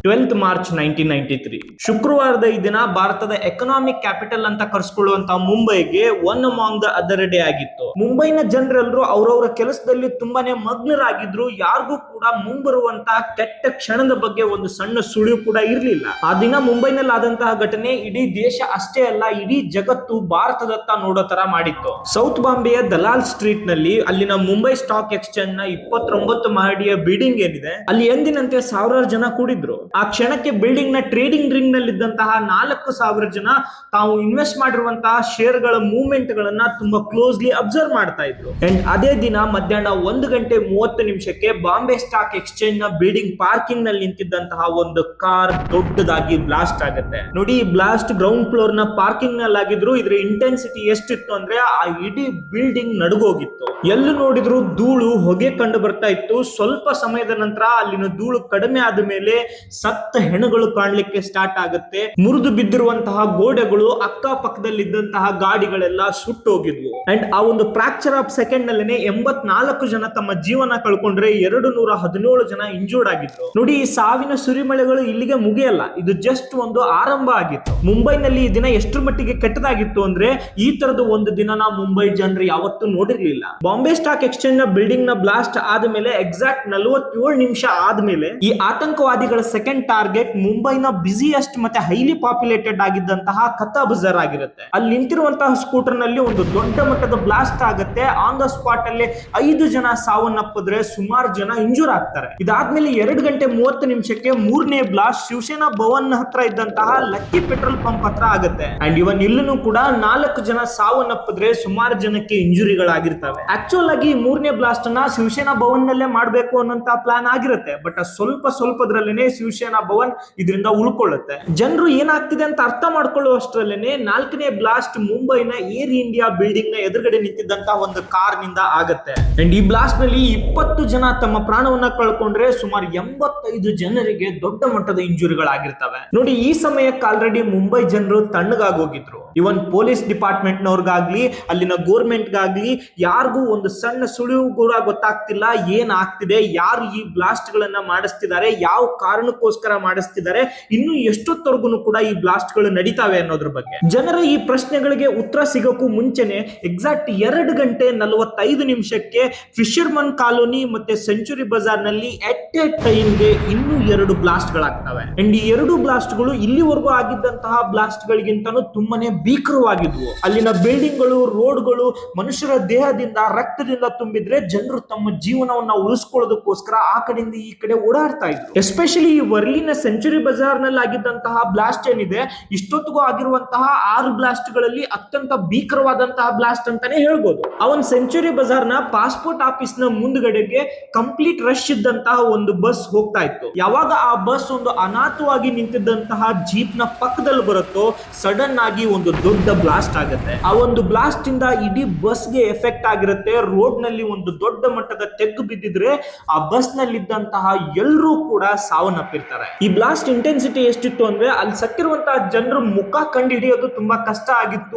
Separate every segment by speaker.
Speaker 1: 12th March 1993. ಶುಕ್ರವಾರದ ಈ ದಿನ ಭಾರತದ ಎಕನಾಮಿಕ್ ಕ್ಯಾಪಿಟಲ್ ಅಂತ ಕರೆಸ್ಕೊಳ್ಳುವಂತಹ ಮುಂಬೈಗೆ one among the other day ಆಗಿತ್ತು. ಮುಂಬೈನ ಜನರೆಲ್ಲರೂ ಅವರವರ ಕೆಲಸದಲ್ಲಿ ತುಂಬಾನೇ ಮಗ್ನರಾಗಿದ್ರು. ಯಾರಿಗೂ ಕೂಡ ಮುಂಬರುವಂತಹ ಕೆಟ್ಟ ಕ್ಷಣದ ಬಗ್ಗೆ ಒಂದು ಸಣ್ಣ ಸುಳಿವು ಕೂಡ ಇರಲಿಲ್ಲ. ಆ ದಿನ ಮುಂಬೈನಲ್ಲಿ ಆದಂತಹ ಘಟನೆ ಇಡೀ ದೇಶ ಅಷ್ಟೇ ಅಲ್ಲ, ಇಡೀ ಜಗತ್ತು ಭಾರತದತ್ತ ನೋಡೋ ತರ ಮಾಡಿತ್ತು. ಸೌತ್ ಬಾಂಬೆಯ ದಲಾಲ್ ಸ್ಟ್ರೀಟ್ ನಲ್ಲಿ ಅಲ್ಲಿನ ಮುಂಬೈ ಸ್ಟಾಕ್ ಎಕ್ಸ್ಚೇಂಜ್ ನ 29 ಮಹಡಿಯ ಬಿಲ್ಡಿಂಗ್ ಏನಿದೆ ಅಲ್ಲಿ ಎಂದಿನಂತೆ ಸಾವಿರಾರು ಜನ ಕೂಡಿದ್ರು. ಆ ಕ್ಷಣಕ್ಕೆ ಬಿಲ್ಡಿಂಗ್ ನ ಟ್ರೇಡಿಂಗ್ ರಿಂಗ್ ನಲ್ಲಿ ಇದ್ದಂತಹ 4,000 ಜನ ತಾವು ಇನ್ವೆಸ್ಟ್ ಮಾಡಿರುವಂತಹ ಶೇರ್ ಗಳ ಮೂವ್ಮೆಂಟ್ ಗಳನ್ನ ತುಂಬಾ ಕ್ಲೋಸ್ಲಿ ಅಬ್ಸರ್ವ್ ಮಾಡ್ತಾ ಇದ್ರು. ಅಂಡ್ ಅದೇ ದಿನ ಮಧ್ಯಾಹ್ನ 1:30 ಬಾಂಬೆ ಸ್ಟಾಕ್ ಎಕ್ಸ್ಚೇಂಜ್ ನ ಬಿಲ್ಡಿಂಗ್ ಪಾರ್ಕಿಂಗ್ ನಲ್ಲಿ ನಿಂತಿದ್ದಂತಹ ಒಂದು ಕಾರ್ ದೊಡ್ಡದಾಗಿ ಬ್ಲಾಸ್ಟ್ ಆಗುತ್ತೆ. ನೋಡಿ, ಈ ಬ್ಲಾಸ್ಟ್ ಗ್ರೌಂಡ್ ಫ್ಲೋರ್ ನ ಪಾರ್ಕಿಂಗ್ ನಲ್ಲಿ ಆಗಿದ್ರು. ಇದ್ರ ಇಂಟೆನ್ಸಿಟಿ ಎಷ್ಟಿತ್ತು ಅಂದ್ರೆ ಆ ಇಡೀ ಬಿಲ್ಡಿಂಗ್ ನಡುಗೋಗಿತ್ತು. ಎಲ್ಲೂ ನೋಡಿದ್ರು ಧೂಳು ಹೊಗೆ ಕಂಡು ಬರ್ತಾ ಇತ್ತು. ಸ್ವಲ್ಪ ಸಮಯದ ನಂತರ ಅಲ್ಲಿನ ಧೂಳು ಕಡಿಮೆ ಆದ ಮೇಲೆ ಸತ್ತ ಹೆಣಗಳು ಕಾಣ್ಲಿಕ್ಕೆ ಸ್ಟಾರ್ಟ್ ಆಗುತ್ತೆ. ಮುರಿದು ಬಿದ್ದಿರುವಂತಹ ಗೋಡೆಗಳು, ಅಕ್ಕಪಕ್ಕದಲ್ಲಿದ್ದಂತಹ ಗಾಡಿಗಳೆಲ್ಲ ಸುಟ್ಟೋಗಿದ್ವು. ಅಂಡ್ ಆ ಒಂದು ಫ್ರಾಕ್ಚರ್ ಆಫ್ ಸೆಕೆಂಡ್ ನಲ್ಲೇನೆ 84 ಜನ ತಮ್ಮ ಜೀವನ ಕಳ್ಕೊಂಡ್ರೆ 217 ಜನ ಇಂಜೂರ್ಡ್ ಆಗಿದ್ರು. ನೋಡಿ, ಈ ಸಾವಿನ ಸುರಿಮಳೆಗಳು ಇಲ್ಲಿಗೆ ಮುಗಿಯಲ್ಲ. ಇದು ಜಸ್ಟ್ ಒಂದು ಆರಂಭ ಆಗಿತ್ತು. ಮುಂಬೈನಲ್ಲಿ ಈ ದಿನ ಎಷ್ಟರ ಮಟ್ಟಿಗೆ ಕೆಟ್ಟದಾಗಿತ್ತು ಅಂದ್ರೆ ಈ ತರದ ಒಂದು ದಿನ ಮುಂಬೈ ಜನರು ಯಾವತ್ತೂ ನೋಡಿರ್ಲಿಲ್ಲ. ಬಾಂಬೆ ಸ್ಟಾಕ್ ಎಕ್ಸ್ಚೇಂಜ್ ನ ಬಿಲ್ಡಿಂಗ್ ನ ಬ್ಲಾಸ್ಟ್ ಆದ್ಮೇಲೆ ಎಕ್ಸಾಕ್ಟ್ 47 ನಿಮಿಷ ಆದ್ಮೇಲೆ ಈ ಆತಂಕವಾದಿಗಳ ಸೆಕೆಂಡ್ ಟಾರ್ಗೆಟ್ ಮುಂಬೈನ ಬಿಸಿಯೆಸ್ಟ್ ಮತ್ತೆ ಹೈಲಿ ಪಾಪ್ಯುಲೇಟೆಡ್ ಆಗಿದ್ದಂತಹ ಕತಾ ಬಜಾರ್ ಆಗಿರುತ್ತೆ. ಅಲ್ಲಿ ನಿಂತಿರುವಂತಹ ಸ್ಕೂಟರ್ ನಲ್ಲಿ ಒಂದು ದೊಡ್ಡ ಮಟ್ಟದ ಬ್ಲಾಸ್ಟ್ ಆಗುತ್ತೆ. ಆನ್ ದ ಸ್ಪಾಟ್ ಅಲ್ಲಿ 5 ಜನ ಸಾವನ್ನಪ್ಪಿದ್ರೆ ಸುಮಾರು ಜನ ಇಂಜೂರ್ ಆಗ್ತಾರೆ. ಇದಾದ್ಮೇಲೆ 2:30 ಮೂರನೇ ಬ್ಲಾಸ್ಟ್ ಶಿವಸೇನಾ ಭವನ್ ಹತ್ರ ಇದ್ದಂತಹ ಲಕ್ಕಿ ಪೆಟ್ರೋಲ್ ಪಂಪ್ ಹತ್ರ ಆಗುತ್ತೆ. ಅಂಡ್ ಇವನ್ ಇಲ್ಲೂ ಕೂಡ 4 ಜನ ಸಾವನ್ನಪ್ಪಿದ್ರೆ ಸುಮಾರು ಜನಕ್ಕೆ ಇಂಜುರಿಗಳಾಗಿರ್ತವೆ. ಆಕ್ಚುಲ್ ಆಗಿ ಮೂರನೇ ಬ್ಲಾಸ್ಟ್ ಅನ್ನ ಶಿವಸೇನಾ ಭವನ್ ನಲ್ಲೇ ಮಾಡ್ಬೇಕು ಅನ್ನೋಂತ ಪ್ಲಾನ್ ಆಗಿರುತ್ತೆ. ಬಟ್ ಸ್ವಲ್ಪದ್ರಲ್ಲೇನೆ ಶಿವಸೇನಾ ಭವನ್ ಇದರಿಂದ ಉಳ್ಕೊಳ್ಳುತ್ತೆ. ಜನರು ಏನಾಗ್ತಿದೆ ಅಂತ ಅರ್ಥ ಮಾಡ್ಕೊಳ್ಳುವಷ್ಟರಲ್ಲೇನೆ 4ನೇ ಬ್ಲಾಸ್ಟ್ ಮುಂಬೈನ ಏರ್ ಇಂಡಿಯಾ ಬಿಲ್ಡಿಂಗ್ ನ ಎದುರುಗಡೆ ನಿಂತಿದ್ದಂತಹ ಒಂದು ಕಾರ್ ನಿಂದ ಆಗುತ್ತೆ. ಅಂಡ್ ಈ ಬ್ಲಾಸ್ಟ್ ನಲ್ಲಿ 20 ಜನ ತಮ್ಮ ಪ್ರಾಣವನ್ನ ಕಳ್ಕೊಂಡ್ರೆ ಸುಮಾರು 85 ಜನರಿಗೆ ದೊಡ್ಡ ಮಟ್ಟದ ಇಂಜುರಿಗಳಾಗಿರ್ತವೆ. ನೋಡಿ, ಈ ಸಮಯಕ್ಕೆ ಆಲ್ರೆಡಿ ಮುಂಬೈ ಜನರು ತಣ್ಣಗಾಗೋಗಿದ್ರು. ಇವನ್ ಪೊಲೀಸ್ ಡಿಪಾರ್ಟ್ಮೆಂಟ್ ನವ್ರಿಗಾಗ್ಲಿ ಅಲ್ಲಿನ ಗೋರ್ಮೆಂಟ್ ಗಾಗ್ಲಿ ಯಾರಿಗೂ ಒಂದು ಸಣ್ಣ ಸುಳಿವು ಕೂಡ ಗೊತ್ತಾಗ್ತಿಲ್ಲ. ಏನ್ ಆಗ್ತಿದೆ, ಯಾರು ಈ ಬ್ಲಾಸ್ಟ್ ಗಳನ್ನ ಮಾಡಿಸ್ತಿದ್ದಾರೆ, ಯಾವ ಕಾರಣಕ್ಕೋಸ್ಕರ ಮಾಡಿಸ್ತಿದ್ದಾರೆ, ಇನ್ನು ಎಷ್ಟೊತ್ತವರೆಗೂ ಕೂಡ ಈ ಬ್ಲಾಸ್ಟ್ ಗಳು ನಡೀತಾವೆ ಅನ್ನೋದ್ರ ಬಗ್ಗೆ. ಜನರ ಈ ಪ್ರಶ್ನೆಗಳಿಗೆ ಉತ್ತರ ಸಿಗೋಕ್ಕೂ ಮುಂಚೆನೆ ಎಕ್ಸಾಕ್ಟ್ 2:45 ಫಿಶರ್ಮನ್ ಕಾಲೋನಿ ಮತ್ತೆ ಸೆಂಚುರಿ ಬಜಾರ್ ನಲ್ಲಿ ಎಟ್ ಎ ಟೈಮ್ ಗೆ ಇನ್ನೂ 2 ಬ್ಲಾಸ್ಟ್ ಗಳಾಗ್ತವೆ. ಅಂಡ್ ಈ 2 ಬ್ಲಾಸ್ಟ್ ಗಳು ಇಲ್ಲಿವರೆಗೂ ಆಗಿದ್ದಂತಹ ಬ್ಲಾಸ್ಟ್ ಗಳಿಗಿಂತನೂ ತುಂಬಾನೇ ಭೀಕರವಾಗಿದ್ವು. ಅಲ್ಲಿನ ಬಿಲ್ಡಿಂಗ್ ಗಳು, ರೋಡ್ ಗಳು ಮನುಷ್ಯರ ದೇಹದಿಂದ, ರಕ್ತದಿಂದ ತುಂಬಿದ್ರೆ ಜನರು ತಮ್ಮ ಜೀವನವನ್ನ ಉಳಿಸ್ಕೊಳ್ಳೋದಕ್ಕೋಸ್ಕರ ಆ ಕಡೆಯಿಂದ ಈ ಕಡೆ ಓಡಾಡ್ತಾ ಇದ್ರು. ಎಸ್ಪೆಷಲಿ ಈ ವರ್ಲಿನ ಸೆಂಚುರಿ ಬಜಾರ್ ನಲ್ಲಿ ಆಗಿದ್ದಂತಹ ಬ್ಲಾಸ್ಟ್ ಏನಿದೆ, ಇಷ್ಟೊತ್ತಿಗೂ ಆಗಿರುವಂತಹ 6 ಬ್ಲಾಸ್ಟ್ ಗಳಲ್ಲಿ ಅತ್ಯಂತ ಭೀಕರವಾದಂತಹ ಬ್ಲಾಸ್ಟ್ ಅಂತಾನೆ ಹೇಳ್ಬೋದು. ಅವನ್ ಸೆಂಚುರಿ ಬಜಾರ್ ನ ಪಾಸ್ಪೋರ್ಟ್ ಆಫೀಸ್ ನ ಮುಂದ್ಗಡೆಗೆ ಕಂಪ್ಲೀಟ್ ರಶ್ ಇದ್ದಂತಹ ಒಂದು ಬಸ್ ಹೋಗ್ತಾ ಇತ್ತು. ಯಾವಾಗ ಆ ಬಸ್ ಒಂದು ಅನಾಥವಾಗಿ ನಿಂತಿದ್ದಂತಹ ಜೀಪ್ ನ ಪಕ್ಕದಲ್ಲಿ ಬರುತ್ತೋ ಸಡನ್ ಆಗಿ ಒಂದು ದೊಡ್ಡ ಬ್ಲಾಸ್ಟ್ ಆಗುತ್ತೆ. ಆ ಒಂದು ಬ್ಲಾಸ್ಟ್ ಇಂದ ಇಡೀ ಬಸ್ ಗೆ ಎಫೆಕ್ಟ್ ಆಗಿರುತ್ತೆ. ರೋಡ್ ನಲ್ಲಿ ಒಂದು ದೊಡ್ಡ ಮಟ್ಟದ ತೆಗ್ಗು ಬಿದ್ದಿದ್ರೆ ಆ ಬಸ್ ನಲ್ಲಿ ಇದ್ದಂತಹ ಎಲ್ಲರೂ ಕೂಡ ಸಾವನ್ನಪ್ಪಿರ್ತಾರೆ. ಈ ಬ್ಲಾಸ್ಟ್ ಇಂಟೆನ್ಸಿಟಿ ಎಷ್ಟಿತ್ತು ಅಂದ್ರೆ ಅಲ್ಲಿ ಸತ್ತಿರುವಂತಹ ಜನರು ಮುಖ ಕಂಡು ಹಿಡಿಯೋದು ತುಂಬಾ ಕಷ್ಟ ಆಗಿತ್ತು.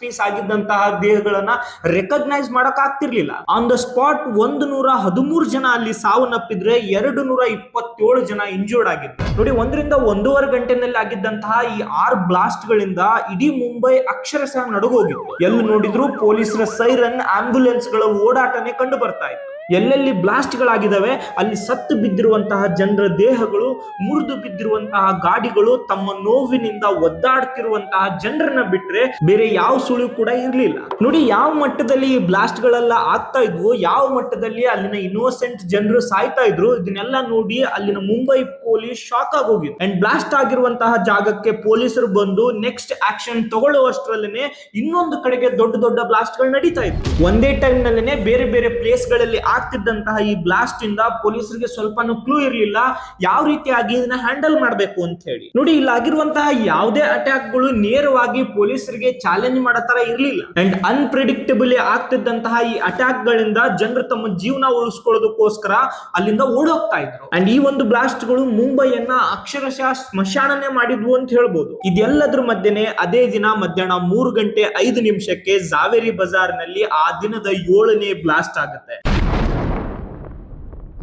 Speaker 1: ಪೀಸ್ ಆಗಿದ್ದಂತಹ ದೇಹಗಳನ್ನ ರೆಕಗ್ನೈಸ್ ಮಾಡಕ್ ಆಗ್ತಿರ್ಲಿಲ್ಲ. ಆನ್ ದ ಸ್ಪಾಟ್ 113 ಜನ ಅಲ್ಲಿ ಸಾವನ್ನಪ್ಪಿದ್ರೆ 227 ಜನ ಇಂಜೂರ್ಡ್ ಆಗಿದ್ರು. ನೋಡಿ, 1-1.5 ಗಂಟೆನಲ್ಲಿ ಆಗಿದ್ದಂತಹ ಈ 6 ಬ್ಲಾಸ್ಟ್ ಗಳಿಂದ ಇಡೀ ಮುಂಬೈ ಅಕ್ಷರಶಃ ನಡುಗೋಗಿತ್ತು. ಎಲ್ಲಿ ನೋಡಿದ್ರು ಪೊಲೀಸರ ಸೈರನ್, ಆಂಬ್ಯುಲೆನ್ಸ್ ಗಳ ಓಡಾಟನೆ ಕಂಡು ಬರ್ತಾ ಇತ್ತು. ಎಲ್ಲೆಲ್ಲಿ ಬ್ಲಾಸ್ಟ್ ಗಳಾಗಿದ್ದಾವೆ ಅಲ್ಲಿ ಸತ್ತು ಬಿದ್ದಿರುವಂತಹ ಜನರ ದೇಹಗಳು, ಮುರಿದು ಬಿದ್ದಿರುವಂತಹ ಗಾಡಿಗಳು, ತಮ್ಮ ನೋವಿನಿಂದ ಒದ್ದಾಡ್ತಿರುವಂತಹ ಜನರನ್ನ ಬಿಟ್ರೆ ಬೇರೆ ಯಾವ ಸುಳಿವು ಕೂಡ ಇರ್ಲಿಲ್ಲ. ನೋಡಿ, ಯಾವ ಮಟ್ಟದಲ್ಲಿ ಈ ಬ್ಲಾಸ್ಟ್ ಗಳೆಲ್ಲ ಆಗ್ತಾ ಇದ್ವು, ಯಾವ ಮಟ್ಟದಲ್ಲಿ ಅಲ್ಲಿನ ಇನ್ನೋಸೆಂಟ್ ಜನರು ಸಾಯ್ತಾ ಇದ್ರು, ಇದನ್ನೆಲ್ಲ ನೋಡಿ ಅಲ್ಲಿನ ಮುಂಬೈ ಪೊಲೀಸ್ ಶಾಕ್ ಆಗೋಗಿತ್ತು. ಅಂಡ್ ಬ್ಲಾಸ್ಟ್ ಆಗಿರುವಂತಹ ಜಾಗಕ್ಕೆ ಪೊಲೀಸರು ಬಂದು ನೆಕ್ಸ್ಟ್ ಆಕ್ಷನ್ ತಗೊಳ್ಳುವಷ್ಟರಲ್ಲೇನೆ ಇನ್ನೊಂದು ಕಡೆಗೆ ದೊಡ್ಡ ಬ್ಲಾಸ್ಟ್ ಗಳು ನಡೀತಾ ಇತ್ತು. ಒಂದೇ ಟೈಮ್ ನಲ್ಲೇನೆ ಬೇರೆ ಬೇರೆ ಪ್ಲೇಸ್ ಗಳಲ್ಲಿ ಆಗ್ತಿದ್ದಂತಹ ಈ ಬ್ಲಾಸ್ಟ್ ಇಂದ ಪೊಲೀಸರಿಗೆ ಸ್ವಲ್ಪನೂ ಕ್ಲೂ ಇರಲಿಲ್ಲ ಯಾವ ರೀತಿಯಾಗಿ ಇದನ್ನ ಹ್ಯಾಂಡಲ್ ಮಾಡಬೇಕು ಅಂತ ಹೇಳಿ. ನೋಡಿ, ಇಲ್ಲಿ ಆಗಿರುವಂತಹ ಯಾವುದೇ ಅಟ್ಯಾಕ್ ಗಳು ನೇರವಾಗಿ ಪೊಲೀಸರಿಗೆ ಚಾಲೆಂಜ್ ಮಾಡೋ ತರ ಇರಲಿಲ್ಲ. ಅಂಡ್ ಅನ್ಪ್ರೆಡಿಕ್ಟಬಲಿ ಆಗ್ತಿದ್ದಂತಹ ಈ ಅಟ್ಯಾಕ್ ಗಳಿಂದ ಜನರು ತಮ್ಮ ಜೀವನ ಉಳಿಸ್ಕೊಳ್ಳೋದಕ್ಕೋಸ್ಕರ ಅಲ್ಲಿಂದ ಓಡೋಗ್ತಾ ಇದ್ರು. ಅಂಡ್ ಈ ಒಂದು ಬ್ಲಾಸ್ಟ್ ಗಳು ಮುಂಬೈಯನ್ನ ಅಕ್ಷರಶಃ ಸ್ಮಶಾನನೆ ಮಾಡಿದ್ವು ಅಂತ ಹೇಳ್ಬೋದು. ಇದೆಲ್ಲದ್ರ ಮಧ್ಯೆನೆ ಅದೇ ದಿನ ಮಧ್ಯಾಹ್ನ 3:05 ಜಾವೇರಿ ಬಜಾರ್ ನಲ್ಲಿ ಆ ದಿನದ 7ನೇ ಬ್ಲಾಸ್ಟ್ ಆಗುತ್ತೆ.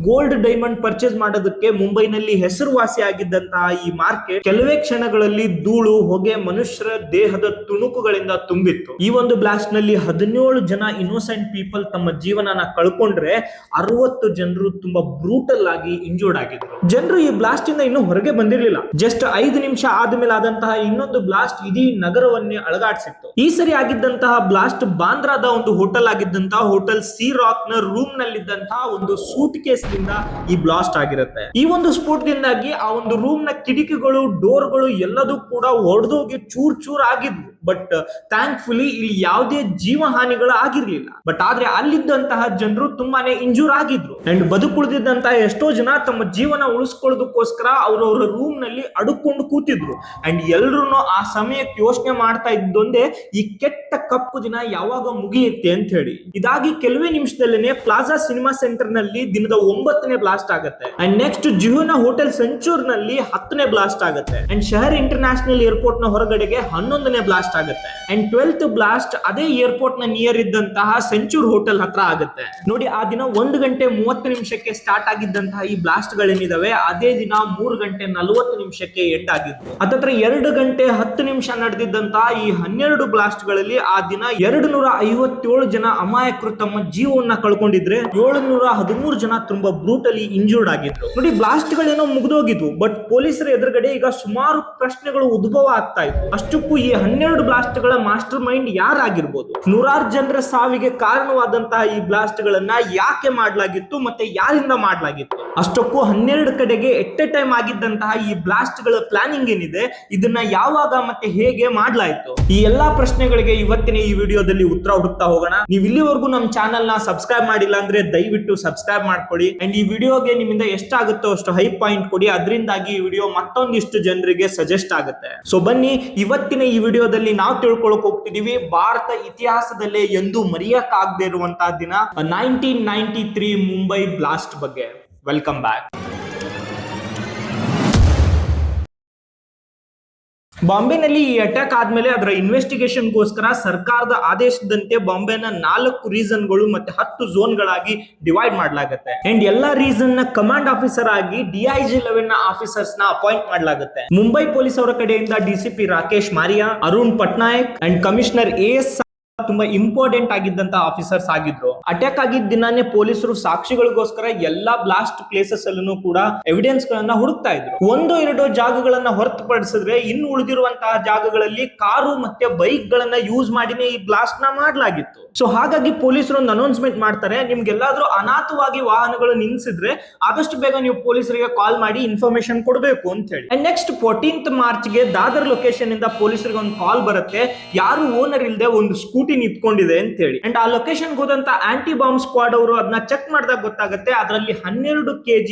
Speaker 1: ಗೋಲ್ಡ್ ಡೈಮಂಡ್ ಪರ್ಚೇಸ್ ಮಾಡೋದಕ್ಕೆ ಮುಂಬೈನಲ್ಲಿ ಹೆಸರುವಾಸಿ ಆಗಿದ್ದಂತಹ ಈ ಮಾರ್ಕೆಟ್ ಕೆಲವೇ ಕ್ಷಣಗಳಲ್ಲಿ ಧೂಳು ಹೊಗೆ ಮನುಷ್ಯರ ದೇಹದ ತುಣುಕುಗಳಿಂದ ತುಂಬಿತ್ತು. ಈ ಒಂದು ಬ್ಲಾಸ್ಟ್ ನಲ್ಲಿ 17 ಜನ ಇನ್ನೋಸೆಂಟ್ ಪೀಪಲ್ ತಮ್ಮ ಜೀವನನ ಕಳ್ಕೊಂಡ್ರೆ 60 ಜನರು ತುಂಬಾ ಬ್ರೂಟಲ್ ಆಗಿ ಇಂಜೂರ್ಡ್ ಆಗಿದ್ರು. ಜನರು ಈ ಬ್ಲಾಸ್ಟ್ ಇಂದ ಇನ್ನೂ ಹೊರಗೆ ಬಂದಿರಲಿಲ್ಲ. ಜಸ್ಟ್ 5 ನಿಮಿಷ ಆದ್ಮೇಲೆ ಆದಂತಹ ಇನ್ನೊಂದು ಬ್ಲಾಸ್ಟ್ ಇಡೀ ನಗರವನ್ನೇ ಅಳಗಾಡಿಸಿತ್ತು. ಈ ಸರಿ ಆಗಿದ್ದಂತಹ ಬ್ಲಾಸ್ಟ್ ಬಾಂದ್ರಾದ ಒಂದು ಹೋಟೆಲ್ ಆಗಿದ್ದಂತಹ ಹೋಟೆಲ್ ಸಿ ರಾಕ್ ನ ರೂಮ್ ನಲ್ಲಿದ್ದಂತಹ ಒಂದು ಸೂಟ್ ಕೇಸ್ ನಿಂದ ಈ ಬ್ಲಾಸ್ಟ್ ಆಗಿರುತ್ತೆ. ಈ ಒಂದು ಸ್ಫೋಟದಿಂದಾಗಿ ಆ ಒಂದು ರೂಮ್ ನ ಕಿಟಕಿಗಳು ಡೋರ್ಗಳು ಎಲ್ಲದೂ ಕೂಡ ಒಡೆದೋಗಿ ಚೂರ್ ಚೂರ್ ಆಗಿದ್ವು. ಬಟ್ ಥ್ಯಾಂಕ್ಫುಲಿ ಇಲ್ಲಿ ಯಾವುದೇ ಜೀವ ಹಾನಿಗಳು ಆಗಿರ್ಲಿಲ್ಲ. ಬಟ್ ಆದ್ರೆ ಅಲ್ಲಿದ್ದಂತಹ ಜನರು ತುಂಬಾನೇ ಇಂಜೂರ್ ಆಗಿದ್ರು. ಅಂಡ್ ಬದುಕುಳಿದಿದ್ದಂತಹ ಎಷ್ಟೋ ಜನ ತಮ್ಮ ಜೀವನ ಉಳಿಸ್ಕೊಳ್ಳೋದಕ್ಕೋಸ್ಕರ ಅವ್ರವ್ರ ರೂಮ್ ನಲ್ಲಿ ಅಡುಕೊಂಡು ಕೂತಿದ್ರು. ಅಂಡ್ ಎಲ್ರು ಆ ಸಮಯಕ್ಕೆ ಯೋಚನೆ ಮಾಡ್ತಾ ಇದ್ದೊಂದೇ ಈ ಕೆಟ್ಟ ಕಪ್ಪು ದಿನ ಯಾವಾಗ ಮುಗಿಯುತ್ತೆ ಅಂತ ಹೇಳಿ. ಇದಾಗಿ ಕೆಲವೇ ನಿಮಿಷದಲ್ಲೇನೆ ಪ್ಲಾಜಾ ಸಿನಿಮಾ ಸೆಂಟರ್ ನಲ್ಲಿ ದಿನದ 9ನೇ ಬ್ಲಾಸ್ಟ್ ಆಗುತ್ತೆ. ಅಂಡ್ ನೆಕ್ಸ್ಟ್ ಜುಹುನಾ ಹೋಟೆಲ್ ಸೆಂಚೂರ್ ನಲ್ಲಿ 10ನೇ ಬ್ಲಾಸ್ಟ್ ಆಗುತ್ತೆ. ಅಂಡ್ ಶಹರ್ ಇಂಟರ್ನ್ಯಾಷನಲ್ ಏರ್ಪೋರ್ಟ್ ನ ಹೊರಗಡೆಗೆ 11ನೇ ಬ್ಲಾಸ್ಟ್ ಆಗುತ್ತೆ. ಅಂಡ್ 12th ಬ್ಲಾಸ್ಟ್ ಅದೇ ಏರ್ಪೋರ್ಟ್ ನ ನಿಯರ್ ಇದ್ದಂತಹ ಸೆಂಚೂರ್ ಹೋಟೆಲ್ ಹತ್ರ ಆಗುತ್ತೆ. ನೋಡಿ, ಆ ದಿನ 1 ಗಂಟೆ 30 ನಿಮಿಷಕ್ಕೆ ಸ್ಟಾರ್ಟ್ ಆಗಿದ್ದಂತಹ ಈ ಬ್ಲಾಸ್ಟ್ ಗಳೇನಿದಾವೆ ಅದೇ ದಿನ 3 ಗಂಟೆ 40 ನಿಮಿಷಕ್ಕೆ ಎಂಡ್ ಆಗಿತ್ತು. ಹತ್ತತ್ರ 2 ಗಂಟೆ 10 ನಿಮಿಷ ನಡೆದಿದ್ದಂತಹ ಈ 12 ಬ್ಲಾಸ್ಟ್ ಗಳಲ್ಲಿ ಆ ದಿನ 257 ಜನ ಅಮಾಯಕರು ತಮ್ಮ ಜೀವವನ್ನ ಕಳ್ಕೊಂಡಿದ್ರೆ 713 ಜನ ತುಂಬಾ ಬ್ರೂಟಲಿ ಇಂಜೂರ್ಡ್ ಆಗಿದ್ರು. ನೋಡಿ, ಬ್ಲಾಸ್ಟ್ ಗಳೇನೋ ಮುಗಿದೋಗಿದ್ವು. ಬಟ್ ಪೊಲೀಸರ ಎದುರುಗಡೆ ಈಗ ಸುಮಾರು ಪ್ರಶ್ನೆಗಳು ಉದ್ಭವ ಆಗ್ತಾ ಇತ್ತು. ಅಷ್ಟಕ್ಕೂ ಈ 12 ಬ್ಲಾಸ್ಟ್ ಗಳ ಮಾಸ್ಟರ್ ಮೈಂಡ್ ಯಾರಾಗಿರ್ಬೋದು? ನೂರಾರು ಜನರ ಸಾವಿಗೆ ಕಾರಣವಾದಂತಹ ಈ ಬ್ಲಾಸ್ಟ್ ಗಳನ್ನ ಯಾಕೆ ಮಾಡಲಾಗಿತ್ತು ಮತ್ತೆ ಯಾರಿಂದ ಮಾಡಲಾಗಿತ್ತು? ಅಷ್ಟಕ್ಕೂ 12 ಕಡೆಗೆ ಎಟ್ ಎ ಟೈಮ್ ಆಗಿದ್ದಂತಹ ಈ ಬ್ಲಾಸ್ಟ್ ಗಳ ಪ್ಲಾನಿಂಗ್ ಏನಿದೆ ಇದನ್ನ ಯಾವಾಗ ಮತ್ತೆ ಹೇಗೆ ಮಾಡಲಾಯಿತು? ಈ ಎಲ್ಲಾ ಪ್ರಶ್ನೆಗಳಿಗೆ ಇವತ್ತಿನ ಈ ವಿಡಿಯೋದಲ್ಲಿ ಉತ್ತರ ಹುಡುಕ್ತಾ ಹೋಗೋಣ. ನೀವು ಇಲ್ಲಿವರೆಗೂ ನಮ್ಮ ಚಾನೆಲ್ ನ ಸಬ್ಸ್ಕ್ರೈಬ್ ಮಾಡಿಲ್ಲ ಅಂದ್ರೆ ದಯವಿಟ್ಟು ಸಬ್ಸ್ಕ್ರೈಬ್ ಮಾಡ್ಕೊಳ್ಳಿ. ಅಂಡ್ ಈ ವಿಡಿಯೋಗೆ ನಿಮ್ಮಿಂದ ಎಷ್ಟಾಗುತ್ತೋ ಅಷ್ಟು ಹೈ ಪಾಯಿಂಟ್ ಕೊಡಿ. ಅದರಿಂದಾಗಿ ಈ ವಿಡಿಯೋ ಮತ್ತೊಂದಿಷ್ಟು ಜನರಿಗೆ ಸಜೆಸ್ಟ್ ಆಗುತ್ತೆ. ಸೊ ಬನ್ನಿ, ಇವತ್ತಿನ ಈ ವಿಡಿಯೋದಲ್ಲಿ ನಾವು ತಿಳ್ಕೊಳಕ್ ಹೋಗ್ತಿದೀವಿ ಭಾರತ ಇತಿಹಾಸದಲ್ಲೇ ಎಂದೂ ಮರೆಯಕ್ಕಾಗದೇ ಇರುವಂತಹ ದಿನ 1993 ಮುಂಬೈ ಬ್ಲಾಸ್ಟ್ ಬಗ್ಗೆ. Welcome back. ಬಾಂಬೆನಲ್ಲಿ ಈ ಅಟ್ಯಾಕ್ ಆದ್ಮೇಲೆ ಅದರ ಇನ್ವೆಸ್ಟಿಗೇಷನ್ಗೋಸ್ಕರ ಸರ್ಕಾರದ ಆದೇಶದಂತೆ ಬಾಂಬೆನ 4 ರೀಸನ್ಗಳು ಮತ್ತೆ 10 ಝೋನ್ಗಳಾಗಿ ಡಿವೈಡ್ ಮಾಡಲಾಗುತ್ತೆ. ಅಂಡ್ ಎಲ್ಲಾ ರೀಸನ್ ನ ಕಮಾಂಡ್ ಆಫೀಸರ್ ಆಗಿ DIG 11 ನ ಆಫೀಸರ್ಸ್ ನ ಅಪಾಯಿಂಟ್ ಮಾಡಲಾಗುತ್ತೆ. ಮುಂಬೈ ಪೊಲೀಸ್ ಅವರ ಕಡೆಯಿಂದ DCP Rakesh Maria, Arun Patnaik and commissioner AS ತುಂಬಾ ಇಂಪಾರ್ಟೆಂಟ್ ಆಗಿದ್ದಂತ ಆಫೀಸರ್ಸ್ ಆಗಿದ್ರು. ಅಟ್ಯಾಕ್ ಆಗಿದ್ದ ದಿನಾನೇ ಪೊಲೀಸರು ಸಾಕ್ಷಿಗಳಿಗೋಸ್ಕರ ಎಲ್ಲಾ ಬ್ಲಾಸ್ಟ್ ಪ್ಲೇಸಸ್ ಅಲ್ಲೂ ಕೂಡ ಎವಿಡೆನ್ಸ್ ಗಳನ್ನ ಹುಡುಕ್ತಾ ಇದ್ರು. 1-2 ಜಾಗಗಳನ್ನ ಹೊರತುಪಡಿಸಿದ್ರೆ ಇನ್ನು ಉಳಿದಿರುವಂತಹ ಜಾಗಗಳಲ್ಲಿ ಕಾರು ಮತ್ತೆ ಬೈಕ್ ಗಳನ್ನ ಯೂಸ್ ಮಾಡಿನೇ ಈ ಬ್ಲಾಸ್ಟ್ ನ ಮಾಡಲಾಗಿತ್ತು. ಸೊ ಹಾಗಾಗಿ ಪೊಲೀಸರು ಒಂದು ಅನೌನ್ಸ್ಮೆಂಟ್ ಮಾಡ್ತಾರೆ, ನಿಮ್ಗೆಲ್ಲಾದ್ರೂ ಅನಾಥವಾಗಿ ವಾಹನಗಳು ನಿಲ್ಸಿದ್ರೆ ಆದಷ್ಟು ಬೇಗ ನೀವು ಪೊಲೀಸರಿಗೆ ಕಾಲ್ ಮಾಡಿ ಇನ್ಫಾರ್ಮೇಶನ್ ಕೊಡಬೇಕು ಅಂತ ಹೇಳಿ. ಅಂಡ್ ನೆಕ್ಸ್ಟ್ 14th ಮಾರ್ಚ್ಗೆ ದಾದರ್ ಲೊಕೇಶನ್ ಇಂದ ಪೊಲೀಸರಿಗೆ ಒಂದು ಕಾಲ್ ಬರುತ್ತೆ, ಯಾರು ಓನರ್ ಇಲ್ಲದೆ ಒಂದು ಸ್ಕೂಟಿ ನಿಂತ್ಕೊಂಡಿದೆ ಅಂತ ಹೇಳಿ. ಅಂಡ್ ಆ ಲೊಕೇಶನ್ ಹೋದಂತ ಆಂಟಿ ಬಾಂಬ್ ಸ್ಕ್ವಾಡ್ ಅವರು ಅದನ್ನ ಚೆಕ್ ಮಾಡಿದಾಗ ಗೊತ್ತಾಗುತ್ತೆ ಅದರಲ್ಲಿ 12 kg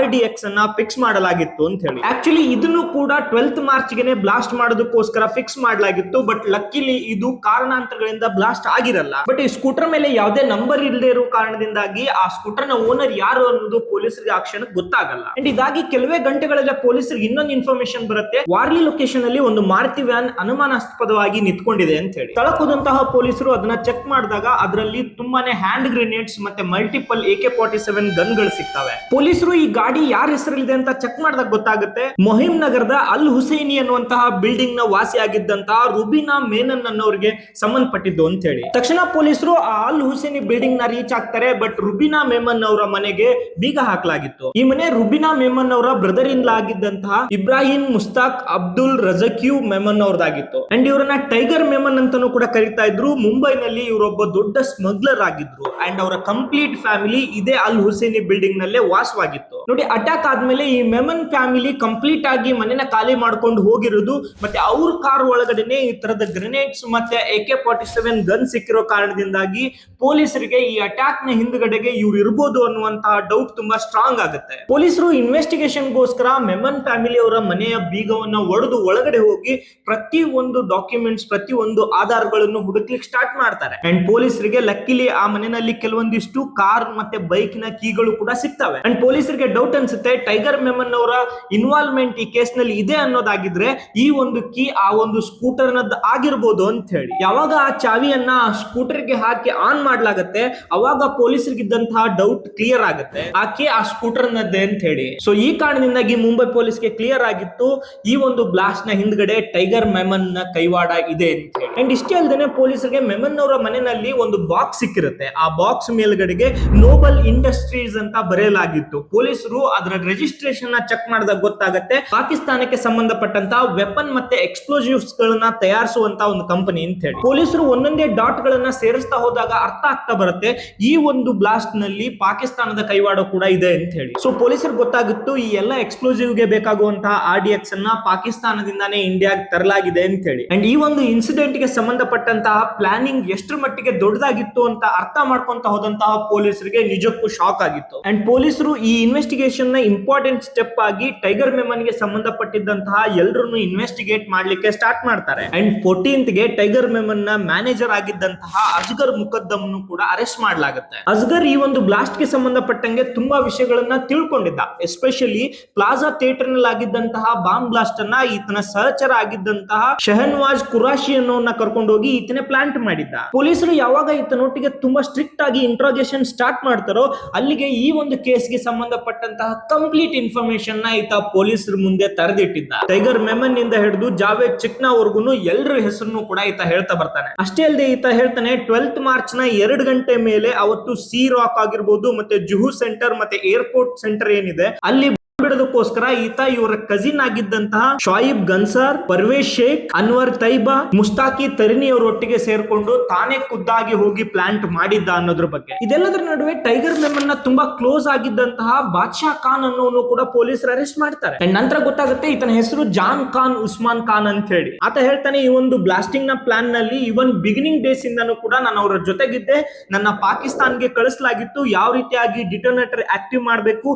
Speaker 1: RDX ಅನ್ನ ಫಿಕ್ಸ್ ಮಾಡಲಾಗಿತ್ತು ಅಂತ ಹೇಳಿ. ಆಕ್ಚುಲಿ ಇದನ್ನು ಕೂಡ 12th ಮಾರ್ಚ್ಗೆ ಬ್ಲಾಸ್ಟ್ ಮಾಡೋದಕ್ಕೋಸ್ಕರ ಫಿಕ್ಸ್ ಮಾಡಲಾಗಿತ್ತು. ಬಟ್ ಲಕ್ಕಿಲಿ ಇದು ಕಾರಣಾಂತರಗಳಿಂದ ಬ್ಲಾಸ್ಟ್ ಆಗಿರಲ್ಲ. ಬಟ್ ಈ ಸ್ಕೂಟರ್ ಮೇಲೆ ಯಾವುದೇ ನಂಬರ್ ಇಲ್ಲದೆ ಇರೋ ಕಾರಣದಿಂದಾಗಿ ಆ ಸ್ಕೂಟರ್ ನ ಓನರ್ ಯಾರು ಅನ್ನೋದು ಪೊಲೀಸರಿಗೆ ಆ ಕ್ಷಣಕ್ಕೆ ಗೊತ್ತಾಗಲ್ಲ. ಅಂಡ್ ಇದಾಗಿ ಕೆಲವೇ ಗಂಟೆಗಳಲ್ಲಿ ಪೊಲೀಸರಿಗೆ ಇನ್ನೊಂದು ಇನ್ಫಾರ್ಮೇಶನ್ ಬರುತ್ತೆ, ವಾರ್ಲಿ ಲೊಕೇಶನ್ ಅಲ್ಲಿ ಒಂದು ಮಾರುತಿ ವ್ಯಾನ್ ಅನುಮಾನಾಸ್ಪದವಾಗಿ ನಿಂತ್ಕೊಂಡಿದೆ ಅಂತ ಹೇಳಿ. ಸ್ಥಳಕ್ಕೆ ಹೋದಂತಹ ಪೊಲೀಸರು ಅದನ್ನ ಚೆಕ್ ಮಾಡಿದಾಗ ಅದರಲ್ಲಿ ತುಂಬಾನೇ ಹ್ಯಾಂಡ್ ಗ್ರೆನೇಡ್ಸ್ ಮತ್ತೆ ಮಲ್ಟಿಪಲ್ AK-47 ಗನ್ಗಳು ಸಿಗ್ತವೆ. ಪೊಲೀಸರು ಈ ಗಾಡಿ ಯಾರ ಹೆಸರಲ್ಲಿದೆ ಅಂತ ಚೆಕ್ ಮಾಡಿದಾಗ ಗೊತ್ತಾಗುತ್ತೆ ಮೊಹಿಮ್ ನಗರದ ಅಲ್ ಹುಸೈನಿ ಅನ್ನುವಂತಹ ಬಿಲ್ಡಿಂಗ್ ನ ವಾಸಿ ಆಗಿದ್ದಂತಹ ರುಬಿನಾ ಮೇನನ್ ಅನ್ನೋರಿಗೆ ಸಂಬಂಧಪಟ್ಟಿದ್ದು ಅಂತ ಹೇಳಿ. ತಕ್ಷಣ ಪೊಲೀಸರು ಆ ಅಲ್ ಹುಸೈನಿ ಬಿಲ್ಡಿಂಗ್ ನ ರೀಚ್ ಆಗ್ತಾರೆ. ಬಟ್ ರುಬಿನಾ ಮೇಮನ್ ಅವರ ಮನೆಗೆ ಬೀಗ ಹಾಕಲಾಗಿತ್ತು. ಈ ಮನೆ ರುಬಿನಾ ಮೇಮನ್ ಅವರ ಬ್ರದರ್ ಇನ್ ಲಾ ಆಗಿದ್ದಂತಹ ಇಬ್ರಾಹಿಂ ಮುಸ್ತಾಕ್ ಅಬ್ದುಲ್ ರಜಕ್ಯೂ ಮೇಮನ್ ಅವ್ರದ್ದಾಗಿತ್ತು. ಅಂಡ್ ಇವರನ್ನ ಟೈಗರ್ ಮೇಮನ್ ಅಂತಾನೂ ಕೂಡ ಕರೀತಾ ಇದ್ರು. ಮುಂಬೈನಲ್ಲಿ ಇವರೊಬ್ಬ ದೊಡ್ಡ ಸ್ಮಗ್ಲರ್ ಆಗಿದ್ರು. ಅಂಡ್ ಅವರ ಕಂಪ್ಲೀಟ್ ಫ್ಯಾಮಿಲಿ ಇದೇ ಅಲ್ ಹುಸೈನಿ ಬಿಲ್ಡಿಂಗ್ ನಲ್ಲೇ ವಾಸವಾಗಿತ್ತು. ನೋಡಿ, ಅಟ್ಯಾಕ್ ಆದ್ಮೇಲೆ ಈ ಮೆಮನ್ ಫ್ಯಾಮಿಲಿ ಕಂಪ್ಲೀಟ್ ಆಗಿ ಮನೆನ ಖಾಲಿ ಮಾಡ್ಕೊಂಡು ಹೋಗಿರೋದು ಮತ್ತೆ ಅವ್ರ ಕಾರ್ ಒಳಗಡೆನೆ ಈ ತರದ ಗ್ರೆನೇಡ್ಸ್ ಮತ್ತೆ AK-47 ಗನ್ ಸಿಕ್ಕಿರೋ ಕಾರಣದಿಂದಾಗಿ ಪೊಲೀಸರಿಗೆ ಈ ಅಟ್ಯಾಕ್ ನ ಹಿಂದ್ಗಡೆಗೆ ಇವ್ರು ಇರ್ಬೋದು ಅನ್ನುವಂತಹ ಡೌಟ್ ತುಂಬಾ ಸ್ಟ್ರಾಂಗ್ ಆಗುತ್ತೆ. ಪೊಲೀಸರು ಇನ್ವೆಸ್ಟಿಗೇಷನ್ ಗೋಸ್ಕರ ಮೆಮನ್ ಫ್ಯಾಮಿಲಿ ಅವರ ಮನೆಯ ಬೀಗವನ್ನ ಒಡೆದು ಒಳಗಡೆ ಹೋಗಿ ಪ್ರತಿ ಒಂದು ಡಾಕ್ಯುಮೆಂಟ್ಸ್ ಪ್ರತಿ ಒಂದು ಆಧಾರಗಳನ್ನು ಹುಡುಕ್ಲಿಕ್ಕೆ ಹುಡುಕ್ಲಿಕ್ಕೆ ಸ್ಟಾರ್ಟ್ ಮಾಡ್ತಾರೆ. ಅಂಡ್ ಪೊಲೀಸರಿಗೆ ಲಕ್ಕಿಲಿ ಆ ಮನೆಯಲ್ಲಿ ಕೆಲವೊಂದಿಷ್ಟು ಕಾರ್ ಮತ್ತೆ ಬೈಕ್ ನ ಕೀಗಳು ಕೂಡ ಸಿಗ್ತವೆ. ಅಂಡ್ ಪೊಲೀಸರಿಗೆ ಡೌಟ್ ಅನ್ಸುತ್ತೆ, ಟೈಗರ್ ಮೆಮನ್ ಅವರ ಇನ್ವಾಲ್ವ್ಮೆಂಟ್ ಈ ಕೇಸ್ ನಲ್ಲಿ ಇದೆ ಅನ್ನೋದಾಗಿದ್ರೆ ಈ ಒಂದು ಕೀ ಆ ಒಂದು ಸ್ಕೂಟರ್ ನದ್ದು ಆಗಿರ್ಬೋದು ಅಂತ ಹೇಳಿ. ಯಾವಾಗ ಆ ಚಾವಿಯನ್ನ ಆ ಸ್ಕೂಟರ್ ಗೆ ಹಾಕಿ ಆನ್ ಮಾಡ್ಲಾಗತ್ತೆ, ಅವಾಗ ಪೊಲೀಸರಿಗೆ ಇದ್ದಂತಹ ಡೌಟ್ ಕ್ಲಿಯರ್ ಆಗುತ್ತೆ, ಆ ಕೀ ಆ ಸ್ಕೂಟರ್ ನದ್ದೇ ಅಂತ ಹೇಳಿ. ಸೊ ಈ ಕಾರಣದಿಂದಾಗಿ ಮುಂಬೈ ಪೊಲೀಸ್ಗೆ ಕ್ಲಿಯರ್ ಆಗಿತ್ತು ಈ ಒಂದು ಬ್ಲಾಸ್ಟ್ ನ ಹಿಂದ್ಗಡೆ ಟೈಗರ್ ಮೆಮನ್ ನ ಕೈವಾಡ ಇದೆ ಅಂತ ಹೇಳಿ. ಅಂಡ್ ಇಷ್ಟೇ ಅಲ್ಲದೆ ಪೊಲೀಸರಿಗೆ ಮೆಮನ್ ಅವರ ಮನೆಯಲ್ಲಿ ಒಂದು ಬಾಕ್ಸ್ ಸಿಕ್ಕಿರುತ್ತೆ. ಆ ಬಾಕ್ಸ್ ಮೇಲ್ಗಡೆಗೆ ನೋಬಲ್ ಇಂಡಸ್ಟ್ರೀಸ್ ಅಂತ ಬರೆಯಲಾಗಿತ್ತು. ಪೊಲೀಸರು ಅದರ ರಿಜಿಸ್ಟ್ರೇಷನ್ ನ ಚೆಕ್ ಮಾಡಿದಾಗ ಗೊತ್ತಾಗುತ್ತೆ ಪಾಕಿಸ್ತಾನಕ್ಕೆ ಸಂಬಂಧಪಟ್ಟಂತಹ ವೆಪನ್ ಮತ್ತೆ ಎಕ್ಸ್ಪ್ಲೋಸಿವ್ಸ್ ಗಳನ್ನ ತಯಾರಿಸುವಂತ ಒಂದು ಕಂಪನಿ ಅಂತ ಹೇಳಿ. ಪೊಲೀಸರು ಒಂದೊಂದೇ ಡಾಟ್ ಗಳನ್ನ ಸೇರಿಸ್ತಾ ಹೋದಾಗ ಅರ್ಥ ಆಗ್ತಾ ಬರುತ್ತೆ ಈ ಒಂದು ಬ್ಲಾಸ್ಟ್ ನಲ್ಲಿ ಪಾಕಿಸ್ತಾನದ ಕೈವಾಡ ಕೂಡ ಇದೆ ಅಂತ ಹೇಳಿ. ಸೊ ಪೊಲೀಸರಿಗೆ ಗೊತ್ತಾಗಿತ್ತು ಈ ಎಲ್ಲ ಎಕ್ಸ್ಪ್ಲೋಸಿವ್ ಗೆ ಬೇಕಾಗುವಂತಹ RDX ಅನ್ನ ಪಾಕಿಸ್ತಾನದಿಂದಾನೇ ಇಂಡಿಯಾಗೆ ತರಲಾಗಿದೆ ಅಂತ ಹೇಳಿ. ಅಂಡ್ ಈ ಒಂದು ಇನ್ಸಿಡೆಂಟ್ ಗೆ ಸಂಬಂಧಪಟ್ಟಂತಹ ಪ್ಲಾನಿಂಗ್ ಎಷ್ಟರ ಮಟ್ಟಿಗೆ ದೊಡ್ಡದಾಗಿತ್ತು ಅಂತ ಅರ್ಥ ಮಾಡ್ಕೊಂತ ಹೋದಂತಹ ಪೊಲೀಸರಿಗೆ ನಿಜಕ್ಕೂ ಶಾಕ್ ಆಗಿತ್ತು. ಅಂಡ್ ಪೊಲೀಸರು ಈ ಇನ್ವೆಸ್ಟಿಗೇಷನ್ ನ ಇಂಪಾರ್ಟೆಂಟ್ ಸ್ಟೆಪ್ ಆಗಿ ಟೈಗರ್ ಮೆಮನ್ ಗೆ ಸಂಬಂಧಪಟ್ಟಿದ್ದಂತಹ ಎಲ್ಲರನ್ನು ಇನ್ವೆಸ್ಟಿಗೇಟ್ ಮಾಡ್ಲಿಕ್ಕೆ ಸ್ಟಾರ್ಟ್ ಮಾಡ್ತಾರೆ. ಅಂಡ್ 14th ಗೆ ಟೈಗರ್ ಮೆಮನ್ ನ ಮ್ಯಾನೇಜರ್ ಆಗಿದ್ದಂತಹ ಅಸ್ಗರ್ ಮುಕದ್ದಮ್ನು ಕೂಡ ಅರೆಸ್ಟ್ ಮಾಡಲಾಗುತ್ತೆ. ಅಸ್ಗರ್ ಈ ಒಂದು ಬ್ಲಾಸ್ಟ್ ಗೆ ಸಂಬಂಧಪಟ್ಟಂಗೆ ತುಂಬಾ ವಿಷಯಗಳನ್ನ ತಿಳ್ಕೊಂಡಿದ್ದ. ಎಸ್ಪೆಷಲಿ ಪ್ಲಾಜಾ ಥಿಯೇಟರ್ ನಲ್ಲಿ ಆಗಿದ್ದಂತಹ ಬಾಂಬ್ ಬ್ಲಾಸ್ಟ್ ಅನ್ನ ಈತನ ಸಹಚರ ಆಗಿದ್ದಂತಹ ಶಹನ್ವಾಜ್ ಕುರಾಶಿ ಅನ್ನೋನ್ನ ಕರ್ಕೊಂಡು ಹೋಗಿ ಈತನೇ ಪ್ಲಾಂಟ್ ಮಾಡಿದ್ದ. ಪೊಲೀಸರು ಯಾವಾಗ ಈತನೊಟ್ಟಿಗೆ ತುಂಬಾ ಸ್ಟ್ರಿಕ್ಟ್ ಆಗಿ ಇಂಟ್ರೋಗೇಷನ್ ಸ್ಟಾರ್ಟ್ ಮಾಡ್ತಾರೋ ಅಲ್ಲಿಗೆ ಈ ಒಂದು ಕೇಸ್ಗೆ ಸಂಬಂಧಪಟ್ಟಂತಹ ಕಂಪ್ಲೀಟ್ ಇನ್ಫಾರ್ಮೇಶನ್ ನ ಈತ ಪೊಲೀಸರ ಮುಂದೆ ತರದಿಟ್ಟಿದ್ದ. ಟೈಗರ್ ಮೆಮನ್ ನಿಂದ ಹಿಡಿದು ಜಾವೇದ್ ಚಿಕ್ನಾ ವರ್ಗುನು ಎಲ್ಲರ ಹೆಸರನ್ನು ಕೂಡ ಈತ ಹೇಳ್ತಾ ಬರ್ತಾನೆ. ಅಷ್ಟೇ ಅಲ್ಲದೆ ಈತ ಹೇಳ್ತಾನೆ 12th ಮಾರ್ಚ್ ನ 2 ಗಂಟೆ ಮೇಲೆ ಅವತ್ತು ಸಿ ರಾಕ್ ಆಗಿರ್ಬೋದು ಮತ್ತೆ ಜುಹು ಸೆಂಟರ್ ಮತ್ತೆ ಏರ್ಪೋರ್ಟ್ ಸೆಂಟರ್ ಏನಿದೆ ಅಲ್ಲಿ ಬಿಡೋದಕ್ಕೋಸ್ಕರ ಈತ ಇವರ ಕಜಿನ್ ಆಗಿದ್ದಂತಹ ಶಾಯಿಬ್ ಗನ್ಸಾರ್, ಪರ್ವೇಶ್ ಶೇಖ್, ಅನ್ವರ್ ತೈಬಾ, ಮುಸ್ತಾಕಿ ತರಿನಿ ಅವರೊಟ್ಟಿಗೆ ಸೇರ್ಕೊಂಡು ತಾನೇ ಖುದ್ದಾಗಿ ಹೋಗಿ ಪ್ಲಾಂಟ್ ಮಾಡಿದ್ದ ಅನ್ನೋದ್ರ ಬಗ್ಗೆ. ಇದೆಲ್ಲದರ ನಡುವೆ ಟೈಗರ್ ಮೆಮನ್ ನ ತುಂಬಾ ಕ್ಲೋಸ್ ಆಗಿದ್ದಂತಹ ಬಾದ್ಶಾ ಖಾನ್ ಅನ್ನೋನು ಕೂಡ ಪೊಲೀಸರು ಅರೆಸ್ಟ್ ಮಾಡ್ತಾರೆ. ನಂತರ ಗೊತ್ತಾಗುತ್ತೆ ಈತನ ಹೆಸರು ಜಾನ್ ಖಾನ್ ಉಸ್ಮಾನ್ ಖಾನ್ ಅಂತ ಹೇಳಿ. ಆತ ಹೇಳ್ತಾನೆ ಈ ಒಂದು ಬ್ಲಾಸ್ಟಿಂಗ್ ನ ಪ್ಲಾನ್ ನಲ್ಲಿ ಇವನ್ ಬಿಗಿನಿಂಗ್ ಡೇಸ್ ಇಂದನೂ ಕೂಡ ನಾನು ಅವರ ಜೊತೆಗಿದ್ದೆ, ನನ್ನ ಪಾಕಿಸ್ತಾನ್ಗೆ ಕಳಿಸಲಾಗಿತ್ತು, ಯಾವ ರೀತಿಯಾಗಿ ಡಿಟೋನೇಟರ್ ಆಕ್ಟಿವ್ ಮಾಡಬೇಕು,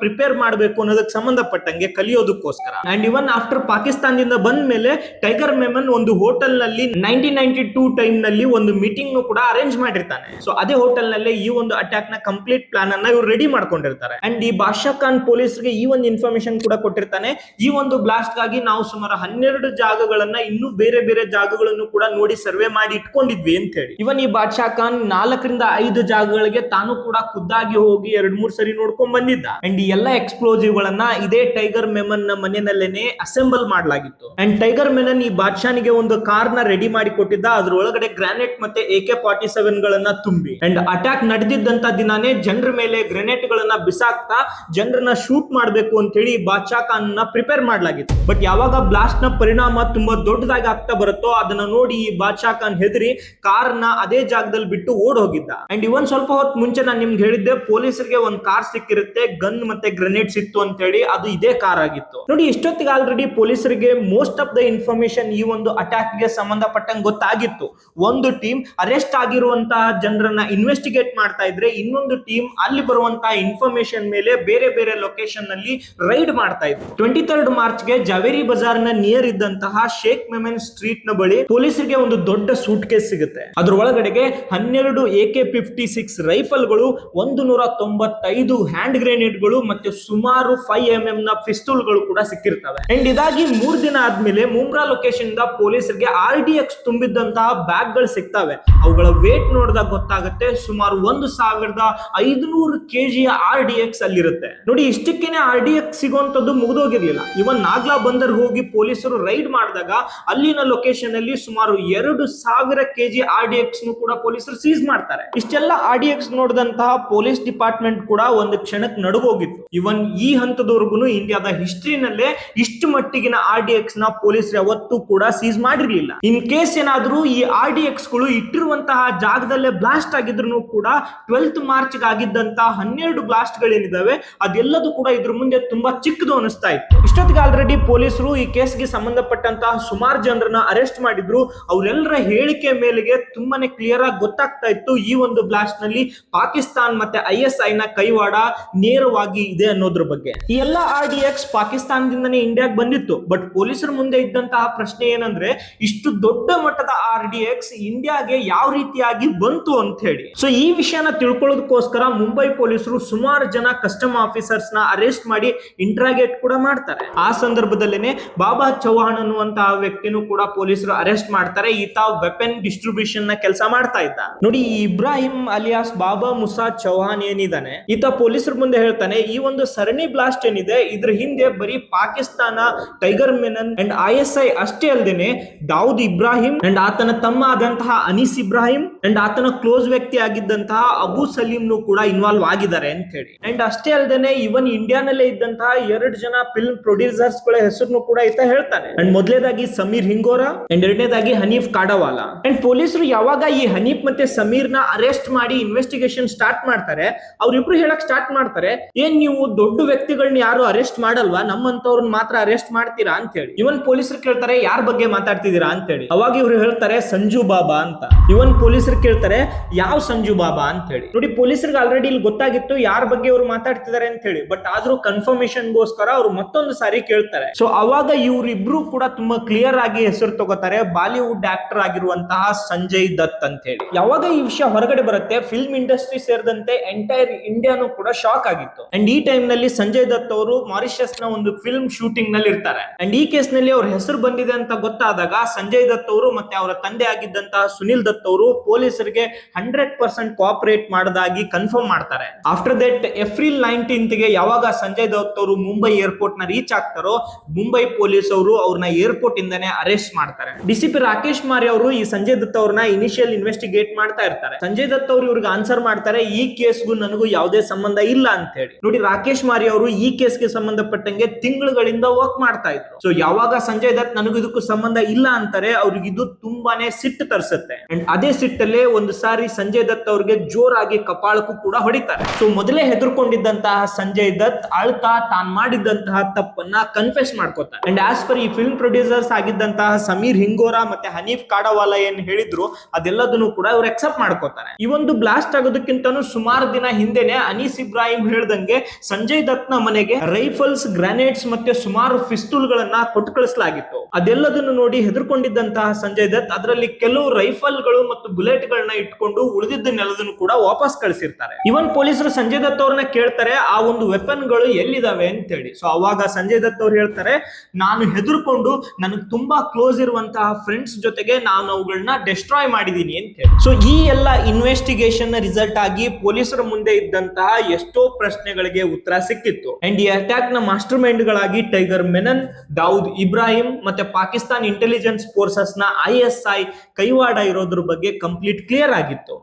Speaker 1: ಪ್ರಿಪೇರ್ ಮಾಡಬೇಕು ಅನ್ನೋದಕ್ಕೆ ಸಂಬಂಧಪಟ್ಟಂಗೆ ಕಲಿಯೋದಕ್ಕೋಸ್ಕರ. ಅಂಡ್ ಇವನ್ ಆಫ್ಟರ್ ಪಾಕಿಸ್ತಾನದಿಂದ ಬಂದ ಮೇಲೆ ಟೈಗರ್ ಮೆಮನ್ ಒಂದು ಹೋಟೆಲ್ ನಲ್ಲಿ 1992 ಟೈಮ್ ನಲ್ಲಿ ಒಂದು ಮೀಟಿಂಗ್ ಕೂಡ ಅರೇಂಜ್ ಮಾಡಿರ್ತಾನೆ. ಸೊ ಅದೇ ಹೋಟೆಲ್ ನಲ್ಲಿ ಈ ಒಂದು ಅಟ್ಯಾಕ್ ನ ಕಂಪ್ಲೀಟ್ ಪ್ಲಾನ್ ಅನ್ನ ಇವ್ರು ರೆಡಿ ಮಾಡ್ಕೊಂಡಿರ್ತಾರೆ. ಅಂಡ್ ಈ ಬಾದ್ಶಾ ಖಾನ್ ಪೊಲೀಸರಿಗೆ ಈ ಒಂದು ಇನ್ಫಾರ್ಮೇಶನ್ ಕೂಡ ಕೊಟ್ಟಿರ್ತಾನೆ, ಈ ಒಂದು ಬ್ಲಾಸ್ಟ್ ಗಾಗಿ ನಾವು ಸುಮಾರು 12 ಜಾಗಗಳನ್ನ ಇನ್ನೂ ಬೇರೆ ಬೇರೆ ಜಾಗಗಳನ್ನು ಕೂಡ ನೋಡಿ ಸರ್ವೆ ಮಾಡಿ ಇಟ್ಕೊಂಡಿದ್ವಿ ಅಂತ ಹೇಳಿ. ಇವನ್ ಈ ಬಾದ್ಶಾ ಖಾನ್ 4 ರಿಂದ 5 ಜಾಗಗಳಿಗೆ ತಾನು ಕೂಡ ಖುದ್ದಾಗಿ ಹೋಗಿ 2-3 ಸರಿ ನೋಡ್ಕೊಂಡ್ ಬಂದಿದ್ದ. ಅಂಡ್ ಈ ಎಲ್ಲ ಎಕ್ಸ್ಪ್ಲೋಸಿವ್ ಗಳನ್ನ ಇದೇ ಟೈಗರ್ ಮೆಮನ್ ನ ಮನೆಯಲ್ಲೇನೆ ಅಸೆಂಬಲ್ ಮಾಡಲಾಗಿತ್ತು. ಅಂಡ್ ಟೈಗರ್ ಮೆಮನ್ ಈ ಬಾದ್ಶಾನಿಗೆ ಒಂದು ಕಾರ್ ನ ರೆಡಿ ಮಾಡಿ ಕೊಟ್ಟಿದ್ದ, ಅದ್ರೊಳಗಡೆ ಗ್ರಾನೇಟ್ ಮತ್ತೆ AK-47 ಗಳನ್ನ ತುಂಬಿ. ಅಂಡ್ ಅಟ್ಯಾಕ್ ನಡೆದಿದ್ದಂತ ದಿನಾನೇ ಜನರ ಮೇಲೆ ಗ್ರೆನೇಟ್ ಗಳನ್ನ ಬಿಸಾಕ್ತಾ ಜನರನ್ನ ಶೂಟ್ ಮಾಡಬೇಕು ಅಂತ ಹೇಳಿ ಬಾದ್ಶಾ ಖಾನ್ ನ ಪ್ರಿಪೇರ್ ಮಾಡಲಾಗಿತ್ತು. ಬಟ್ ಯಾವಾಗ ಬ್ಲಾಸ್ಟ್ ನ ಪರಿಣಾಮ ತುಂಬಾ ದೊಡ್ಡದಾಗಿ ಆಗ್ತಾ ಬರುತ್ತೋ ಅದನ್ನ ನೋಡಿ ಈ ಬಾದ್ಶಾ ಖಾನ್ ಹೆದರಿ ಕಾರ್ ನ ಅದೇ ಜಾಗದಲ್ಲಿ ಬಿಟ್ಟು ಓಡ್ ಹೋಗಿದ್ದ. ಅಂಡ್ ಇವನ್ ಸ್ವಲ್ಪ ಹೊತ್ತು ಮುಂಚೆ ನಾನು ನಿಮ್ಗೆ ಹೇಳಿದ್ದೆ ಪೊಲೀಸರಿಗೆ ಒಂದು ಕಾರ್ ಸಿಕ್ಕಿರುತ್ತೆ, ಗನ್ ಮತ್ತೆ ಗ್ರೆನೇಡ್ಸ್ ಇತ್ತು ಅಂತ ಹೇಳಿ, ಅದು ಇದೇ ಕಾರ್ ಆಗಿತ್ತು. ನೋಡಿ ಇಷ್ಟೊತ್ತಿಗೆ ಆಲ್ರೆಡಿ ಪೊಲೀಸರಿಗೆ ಮೋಸ್ಟ್ ಆಫ್ ದ ಇನ್ಫಾರ್ಮೇಶನ್ ಈ ಒಂದು ಅಟ್ಯಾಕ್ ಗೆ ಸಂಬಂಧಪಟ್ಟಂಗೆ ಗೊತ್ತಾಗಿತ್ತು. ಒಂದು ಟೀಮ್ ಅರೆಸ್ಟ್ ಆಗಿರುವಂತಹ ಜನರನ್ನ ಇನ್ವೆಸ್ಟಿಗೇಟ್ ಮಾಡ್ತಾ ಇದ್ರೆ, ಇನ್ನೊಂದು ಟೀಮ್ ಅಲ್ಲಿ ಬರುವಂತಹ ಇನ್ಫಾರ್ಮೇಶನ್ ಮೇಲೆ ಬೇರೆ ಬೇರೆ ಲೊಕೇಶನ್ ನಲ್ಲಿ ರೈಡ್ ಮಾಡ್ತಾ ಇದ್ರು. 23rd ಮಾರ್ಚ್ ಗೆ ಜಾವೇರಿ ಬಜಾರ್ ನ ನಿಯರ್ ಇದ್ದಂತಹ ಶೇಖ್ ಮೆಮನ್ ಸ್ಟ್ರೀಟ್ ನ ಬಳಿ ಪೊಲೀಸರಿಗೆ ಒಂದು ದೊಡ್ಡ ಸೂಟ್ ಕೇಸ್ ಸಿಗುತ್ತೆ. ಅದ್ರ ಒಳಗಡೆಗೆ 12 AK-56 ರೈಫಲ್ ಗಳು, 195 ಹ್ಯಾಂಡ್ ಗ್ರೆನೇಡ್ ಗಳು ಮತ್ತೆ ಸುಮಾರು 5mm ನ ಪಿಸ್ತೂಲ್ ಗಳು ಕೂಡ ಸಿಕ್ಕಿರ್ತವೆ. ಅಂಡ್ ಇದಾಗಿ 3 ದಿನ ಆದ್ಮೇಲೆ ಮುಮ್ರಾ ಲೊಕೇಶನ್ ಇಂದ ಪೊಲೀಸರಿಗೆ RDX ತುಂಬಿದ್ದಂತಹ ಬ್ಯಾಗ್ ಗಳು ಸಿಗ್ತವೆ. ಅವುಗಳ ವೇಟ್ ನೋಡಿದಾಗ ಗೊತ್ತಾಗುತ್ತೆ ಸುಮಾರು 1500 kg RDX ಅಲ್ಲಿರುತ್ತೆ. ನೋಡಿ ಇಷ್ಟಕ್ಕೇನೆ RDX ಸಿಗುವಂತದ್ದು ಮುಗಿದೋಗಿರ್ಲಿಲ್ಲ. ಇವನ್ ನಾಗ್ಲಾ ಬಂದರ್ ಹೋಗಿ ಪೊಲೀಸರು ರೈಡ್ ಮಾಡಿದಾಗ ಅಲ್ಲಿನ ಲೊಕೇಶನ್ ಅಲ್ಲಿ ಸುಮಾರು 2000 kg RDX ಕೂಡ ಪೊಲೀಸರು ಸೀಸ್ ಮಾಡ್ತಾರೆ. ಇಷ್ಟೆಲ್ಲ RDX ನೋಡಿದಂತಹ ಪೊಲೀಸ್ ಡಿಪಾರ್ಟ್ಮೆಂಟ್ ಕೂಡ ಒಂದು ಕ್ಷಣಕ್ಕೆ ನಡುಗೋಗಿತ್ತು. ಇವನ್ ಈ ಹಂತದವರೆಗೂ ಇಂಡಿಯಾದ ಹಿಸ್ಟ್ರಿನಲ್ಲೇ ಇಷ್ಟು ಮಟ್ಟಿಗಿನ RDX ನ ಪೊಲೀಸರು ಯಾವತ್ತೂ ಕೂಡ ಸೀಸ್ ಮಾಡಿರ್ಲಿಲ್ಲ. ಇನ್ ಕೇಸ್ ಏನಾದ್ರೂ ಈ RDX ಗಳು ಇಟ್ಟಿರುವಂತಹ ಜಾಗದಲ್ಲೇ ಬ್ಲಾಸ್ಟ್ ಆಗಿದ್ರು ಕೂಡ 12th ಮಾರ್ಚ್ ಆಗಿದ್ದಂತಹ 12 ಬ್ಲಾಸ್ಟ್ ಗಳೇನಿದಾವೆ ಅದೆಲ್ಲದೂ ಕೂಡ ಇದ್ರ ಮುಂದೆ ತುಂಬಾ ಚಿಕ್ಕದು ಅನಿಸ್ತಾ ಇತ್ತು. ಇಷ್ಟೊತ್ತಿಗೆ ಆಲ್ರೆಡಿ ಪೊಲೀಸರು ಈ ಕೇಸ್ಗೆ ಸಂಬಂಧಪಟ್ಟಂತಹ ಸುಮಾರು ಜನರನ್ನ ಅರೆಸ್ಟ್ ಮಾಡಿದ್ರು. ಅವರೆಲ್ಲರ ಹೇಳಿಕೆ ಮೇಲೆಗೆ ತುಂಬಾನೇ ಕ್ಲಿಯರ್ ಆಗಿ ಗೊತ್ತಾಗ್ತಾ ಇತ್ತು ಈ ಒಂದು ಬ್ಲಾಸ್ಟ್ ನಲ್ಲಿ ಪಾಕಿಸ್ತಾನ್ ಮತ್ತೆ ISI ನ ಕೈವಾಡ ನೇರ ನೇರವಾಗಿ ಇದೆ ಅನ್ನೋದ್ರ ಬಗ್ಗೆ. ಈ ಎಲ್ಲ RDX ಪಾಕಿಸ್ತಾನದಿಂದನೇ ಇಂಡಿಯಾಗೆ ಬಂದಿತ್ತು. ಬಟ್ ಪೊಲೀಸರ ಮುಂದೆ ಇದ್ದಂತಹ ಪ್ರಶ್ನೆ ಏನಂದ್ರೆ, ಇಷ್ಟು ದೊಡ್ಡ ಮಟ್ಟದ RDX ಇಂಡಿಯಾಗೆ ಯಾವ ರೀತಿಯಾಗಿ ಬಂತು ಅಂತ ಹೇಳಿ. ಸೊ ಈ ವಿಷಯನ ತಿಳ್ಕೊಳ್ಳೋದಕ್ಕೋಸ್ಕರ ಮುಂಬೈ ಪೊಲೀಸರು ಸುಮಾರು ಜನ ಕಸ್ಟಮ್ ಆಫೀಸರ್ಸ್ ನ ಅರೆಸ್ಟ್ ಮಾಡಿ ಇಂಟ್ರಾಗೇಟ್ ಕೂಡ ಮಾಡ್ತಾರೆ. ಆ ಸಂದರ್ಭದಲ್ಲೇನೆ ಬಾಬಾ ಚೌಹಾಣ್ ಅನ್ನುವಂತಹ ವ್ಯಕ್ತಿನೂ ಕೂಡ ಪೊಲೀಸರು ಅರೆಸ್ಟ್ ಮಾಡ್ತಾರೆ. ಈತ ವೆಪನ್ ಡಿಸ್ಟ್ರಿಬ್ಯೂಷನ್ ನ ಕೆಲಸ ಮಾಡ್ತಾ ಇದ್ದ. ನೋಡಿ, ಈ ಇಬ್ರಾಹಿಂ ಅಲಿಯಾಸ್ ಬಾಬಾ ಮುಸಾ ಚೌಹಾಣ್ ಏನಿದಾನೆ, ಈತ ಪೊಲೀಸರ ಮುಂದೆ ಹೇಳ್ತಾನೆ, ಈ ಒಂದು ಸರಣಿ ಬ್ಲಾಸ್ಟ್ ಏನಿದೆ ಇದ್ರ ಹಿಂದೆ ಬರೀ Pakistan, Tiger Memon and ISI ಅಷ್ಟೇ ಅಲ್ಲದೇನೆ ದಾವೂದ್ ಇಬ್ರಾಹಿಂ ಅಂಡ್ ಆತನ ತಮ್ಮ ಆದಂತಹ ಅನೀಸ್ ಇಬ್ರಾಹಿಂ ಅಂಡ್ ಆತನ ಕ್ಲೋಸ್ ವ್ಯಕ್ತಿ ಆಗಿದ್ದಂತಹ ಅಬು ಸಲೀಂ ಕೂಡ ಇನ್ವಾಲ್ವ್ ಆಗಿದ್ದಾರೆ ಅಂತ ಹೇಳಿ. ಅಂಡ್ ಅಷ್ಟೇ ಅಲ್ಲದೇನೆ ಇವನ್ ಇಂಡಿಯಾನಲ್ಲೇ ಇದ್ದಂತಹ 2 ಜನ ಫಿಲ್ಮ್ ಪ್ರೊಡ್ಯೂಸರ್ಸ್ ಗಳ ಹೆಸರನ್ನು ಕೂಡ ಈತ ಹೇಳ್ತಾನೆ. ಅಂಡ್ ಮೊದಲನೇದಾಗಿ ಸಮೀರ್ ಹಿಂಗೋರಾ ಅಂಡ್ ಎರಡನೇದಾಗಿ ಹನೀಫ್ ಕಾಡವಾಲಾ. ಅಂಡ್ ಪೊಲೀಸರು ಯಾವಾಗ ಈ ಹನೀಫ್ ಮತ್ತೆ ಸಮೀರ್ ನ ಅರೆಸ್ಟ್ ಮಾಡಿ ಇನ್ವೆಸ್ಟಿಗೇಷನ್ ಸ್ಟಾರ್ಟ್ ಮಾಡ್ತಾರೆ, ಅವ್ರಿಬ್ರು ಹೇಳಕ್ ಸ್ಟಾರ್ಟ್ ಮಾಡ್ತಾರೆ, ಏನ್ ನೀವು ದೊಡ್ಡ ವ್ಯಕ್ತಿಗಳನ್ನ ಯಾರು ಅರೆಸ್ಟ್ ಮಾಡಲ್ವಾ, ನಮ್ಮಂತವ್ರನ್ನ ಮಾತ್ರ ಅರೆಸ್ಟ್ ಮಾಡ್ತೀರಾ ಅಂತ ಹೇಳಿ. ಇವನ್ ಪೊಲೀಸರು ಕೇಳ್ತಾರೆ, ಯಾರ ಬಗ್ಗೆ ಮಾತಾಡ್ತಿದ್ದೀರಾ ಅಂತ ಹೇಳಿ. ಅವಾಗ ಇವ್ರು ಹೇಳ್ತಾರೆ ಸಂಜು ಬಾಬಾ ಅಂತ. ಇವನ್ ಪೊಲೀಸರು ಕೇಳ್ತಾರೆ, ಯಾವ ಸಂಜು ಬಾಬಾ ಅಂತ ಹೇಳಿ. ನೋಡಿ, ಪೊಲೀಸರಿಗೆ ಆಲ್ರೆಡಿ ಇಲ್ಲಿ ಗೊತ್ತಾಗಿತ್ತು ಯಾರ ಬಗ್ಗೆ ಅವ್ರು ಮಾತಾಡ್ತಿದ್ದಾರೆ ಅಂತ ಹೇಳಿ. ಬಟ್ ಆದ್ರೂ ಕನ್ಫರ್ಮೇಶನ್ ಗೋಸ್ಕರ ಅವ್ರು ಮತ್ತೊಂದು ಸಾರಿ ಕೇಳ್ತಾರೆ. ಸೊ ಅವಾಗ ಇವರಿಬ್ರು ಕೂಡ ತುಂಬಾ ಕ್ಲಿಯರ್ ಆಗಿ ಹೆಸರು ತಗೋತಾರೆ, ಬಾಲಿವುಡ್ ಆಕ್ಟರ್ ಆಗಿರುವಂತಹ ಸಂಜಯ್ ದತ್ ಅಂತ ಹೇಳಿ. ಯಾವಾಗ ಈ ವಿಷಯ ಹೊರಗಡೆ ಬರುತ್ತೆ, ಫಿಲ್ಮ್ ಇಂಡಸ್ಟ್ರಿ ಸೇರಿದಂತೆ ಎಂಟೈರ್ ಇಂಡಿಯಾನು ಕೂಡ ಶಾಕ್ ಆಗಿತ್ತು. ಅಂಡ್ ಈ ಟೈಮ್ ನಲ್ಲಿ ಸಂಜಯ್ ದತ್ ಅವರು ಮಾರಿಷಸ್ ನ ಒಂದು ಫಿಲ್ಮ್ ಶೂಟಿಂಗ್ ನಲ್ಲಿ ಇರ್ತಾರೆ. ಅಂಡ್ ಈ ಕೇಸ್ ನಲ್ಲಿ ಅವ್ರ ಹೆಸರು ಬಂದಿದೆ ಅಂತ ಗೊತ್ತಾದಾಗ ಸಂಜಯ್ ದತ್ ಅವರು ಮತ್ತೆ ಅವರ ತಂದೆ ಆಗಿದ್ದಂತಹ ಸುನಿಲ್ ದತ್ ಅವರು ಪೊಲೀಸರಿಗೆ 100% ಕೋಆಪರೇಟ್ ಮಾಡದಾಗಿ ಕನ್ಫರ್ಮ್ ಮಾಡ್ತಾರೆ. ಆಫ್ಟರ್ ದಟ್ ಏಪ್ರಿಲ್ 19th ಗೆ ಯಾವಾಗ ಸಂಜಯ್ ದತ್ ಅವರು ಮುಂಬೈ ಏರ್ಪೋರ್ಟ್ ನ ರೀಚ್ ಆಗ್ತಾರೋ, ಮುಂಬೈ ಪೊಲೀಸ್ ಅವರು ಅವ್ರನ್ನ ಏರ್ಪೋರ್ಟ್ ಇಂದಾನೆ ಅರೆಸ್ಟ್ ಮಾಡ್ತಾರೆ. DCP ರಾಕೇಶ್ ಮಾರಿ ಅವರು ಈ ಸಂಜಯ್ ದತ್ ಅವ್ರನ್ನ ಇನಿಷಿಯಲ್ ಇನ್ವೆಸ್ಟಿಗೇಟ್ ಮಾಡ್ತಾ ಇರ್ತಾರೆ. ಸಂಜಯ್ ದತ್ ಅವರು ಇವ್ರಿಗೆ ಆನ್ಸರ್ ಮಾಡ್ತಾರೆ, ಈ ಕೇಸ್ಗೂ ನನಗೂ ಯಾವುದೇ ಸಂಬಂಧ ಇಲ್ಲ ಅಂತ ಹೇಳಿ. ನೋಡಿ, ರಾಕೇಶ್ ಮಾರಿ ಅವರು ಈ ಕೇಸ್ಗೆ ಸಂಬಂಧಪಟ್ಟಂಗೆ ತಿಂಗಳುಗಳಿಂದ ವರ್ಕ್ ಮಾಡ್ತಾ ಇದ್ರು. ಸೊ ಯಾವಾಗ ಸಂಜಯ್ ದತ್ ನನಗೂ ಇದಕ್ಕೂ ಸಂಬಂಧ ಇಲ್ಲ ಅಂತಾರೆ, ಅವ್ರಿಗೆ ಇದು ತುಂಬಾನೇ ಸಿಟ್ಟು ತರಿಸುತ್ತೆ. ಅಂಡ್ ಅದೇ ಸಿಟ್ಟಲ್ಲೇ ಒಂದು ಸಾರಿ ಸಂಜಯ್ ದತ್ ಅವ್ರಿಗೆ ಜೋರಾಗಿ ಕಪಾಳಕ್ಕೂ ಕೂಡ ಹೊಡಿತಾರೆ. ಸೊ ಮೊದಲೇ ಹೆದರ್ಕೊಂಡಿದ್ದಂತಹ ಸಂಜಯ್ ದತ್ ಅಳ್ತಾ ತಾನ್ ಮಾಡಿದ್ದಂತಹ ತಪ್ಪನ್ನ ಕನ್ಫೆಸ್ ಮಾಡ್ಕೋತಾರೆ. ಅಂಡ್ ಆಸ್ ಪರ್ ಈ ಫಿಲ್ಮ್ ಪ್ರೊಡ್ಯೂಸರ್ಸ್ ಆಗಿದ್ದಂತಹ ಸಮೀರ್ ಹಿಂಗೋರಾ ಮತ್ತೆ ಹನೀಫ್ ಕಾಡವಾಲಾ ಏನ್ ಹೇಳಿದ್ರು ಅದೆಲ್ಲದನ್ನು ಕೂಡ ಇವ್ರು ಅಕ್ಸೆಪ್ಟ್ ಮಾಡ್ಕೋತಾರೆ. ಈ ಒಂದು ಬ್ಲಾಸ್ಟ್ ಆಗೋದಕ್ಕಿಂತನೂ ಸುಮಾರು ದಿನ ಹಿಂದೆನೆ ಅನೀಸ್ ಇಬ್ರಾಹಿಂ ಹೇಳ್ದಂಗೆ ಸಂಜಯ್ ದತ್ ನ ಮನೆಗೆ ರೈಫಲ್ಸ್, ಗ್ರಾನೇಡ್ಸ್ ಮತ್ತೆ ಸುಮಾರು ಪಿಸ್ತೂಲ್ ಗಳನ್ನ ಕೊಟ್ಟು ಕಳಿಸಲಾಗಿತ್ತು. ಅದೆಲ್ಲದನ್ನು ನೋಡಿ ಹೆದರ್ಕೊಂಡಿದ್ದಂತಹ ಸಂಜಯ್ ದತ್ ಅದರಲ್ಲಿ ಕೆಲವು ರೈಫಲ್ ಗಳು ಮತ್ತು ಬುಲೆಟ್ ಗಳನ್ನ ಇಟ್ಕೊಂಡು ಉಳಿದಿದ್ದನ್ನೆಲ್ಲದನ್ನು ಕೂಡ ವಾಪಸ್ ಕಳಿಸಿರ್ತಾರೆ. ಇವನ್ ಪೊಲೀಸರು ಸಂಜಯ್ ದತ್ ಅವ್ರನ್ನ ಕೇಳ್ತಾರೆ, ಆ ಒಂದು ವೆಪನ್ ಗಳು ಎಲ್ಲಿದಾವೆ ಅಂತ ಹೇಳಿ. ಸೊ ಅವಾಗ ಸಂಜಯ್ ದತ್ ಅವ್ರು ಹೇಳ್ತಾರೆ, ನಾನು ಹೆದರ್ಕೊಂಡು ನನಗೆ ತುಂಬಾ ಕ್ಲೋಸ್ ಇರುವಂತಹ ಫ್ರೆಂಡ್ಸ್ ಜೊತೆಗೆ ನಾನು ಅವುಗಳನ್ನ ಡೆಸ್ಟ್ರಾಯ್ ಮಾಡಿದೀನಿ ಅಂತ ಹೇಳಿ. ಸೊ ಈ ಎಲ್ಲ ಇನ್ವೆಸ್ಟಿಗೇಷನ್ ರಿಸಲ್ಟ್ ಆಗಿ ಪೊಲೀಸರ ಮುಂದೆ ಇದ್ದಂತಹ ಎಷ್ಟೋ ಪ್ರಶ್ನೆಗಳಿಗೆ ಉತ್ತರ ಸಿಕ್ಕಿತ್ತು. ಅಂಡ್ ಈ ಅಟ್ಯಾಕ್ ನ ಮಾಸ್ಟರ್ ಮೈಂಡ್ ಗಳಾಗಿ ಟೈಗರ್ ಮೆನನ್, ದಾವೂದ್ ಇಬ್ರಾಹಿಂ ಮತ್ತೆ ಪಾಕಿಸ್ತಾನ್ ಇಂಟೆಲಿಜೆನ್ಸ್ ಫೋರ್ಸಸ್ ನ ISI ಕೈವಾಡ ಇರೋದ್ರ ಬಗ್ಗೆ ಕಂಪ್ಲೀಟ್ ಕ್ಲಿಯರ್ ಆಗಿತ್ತು.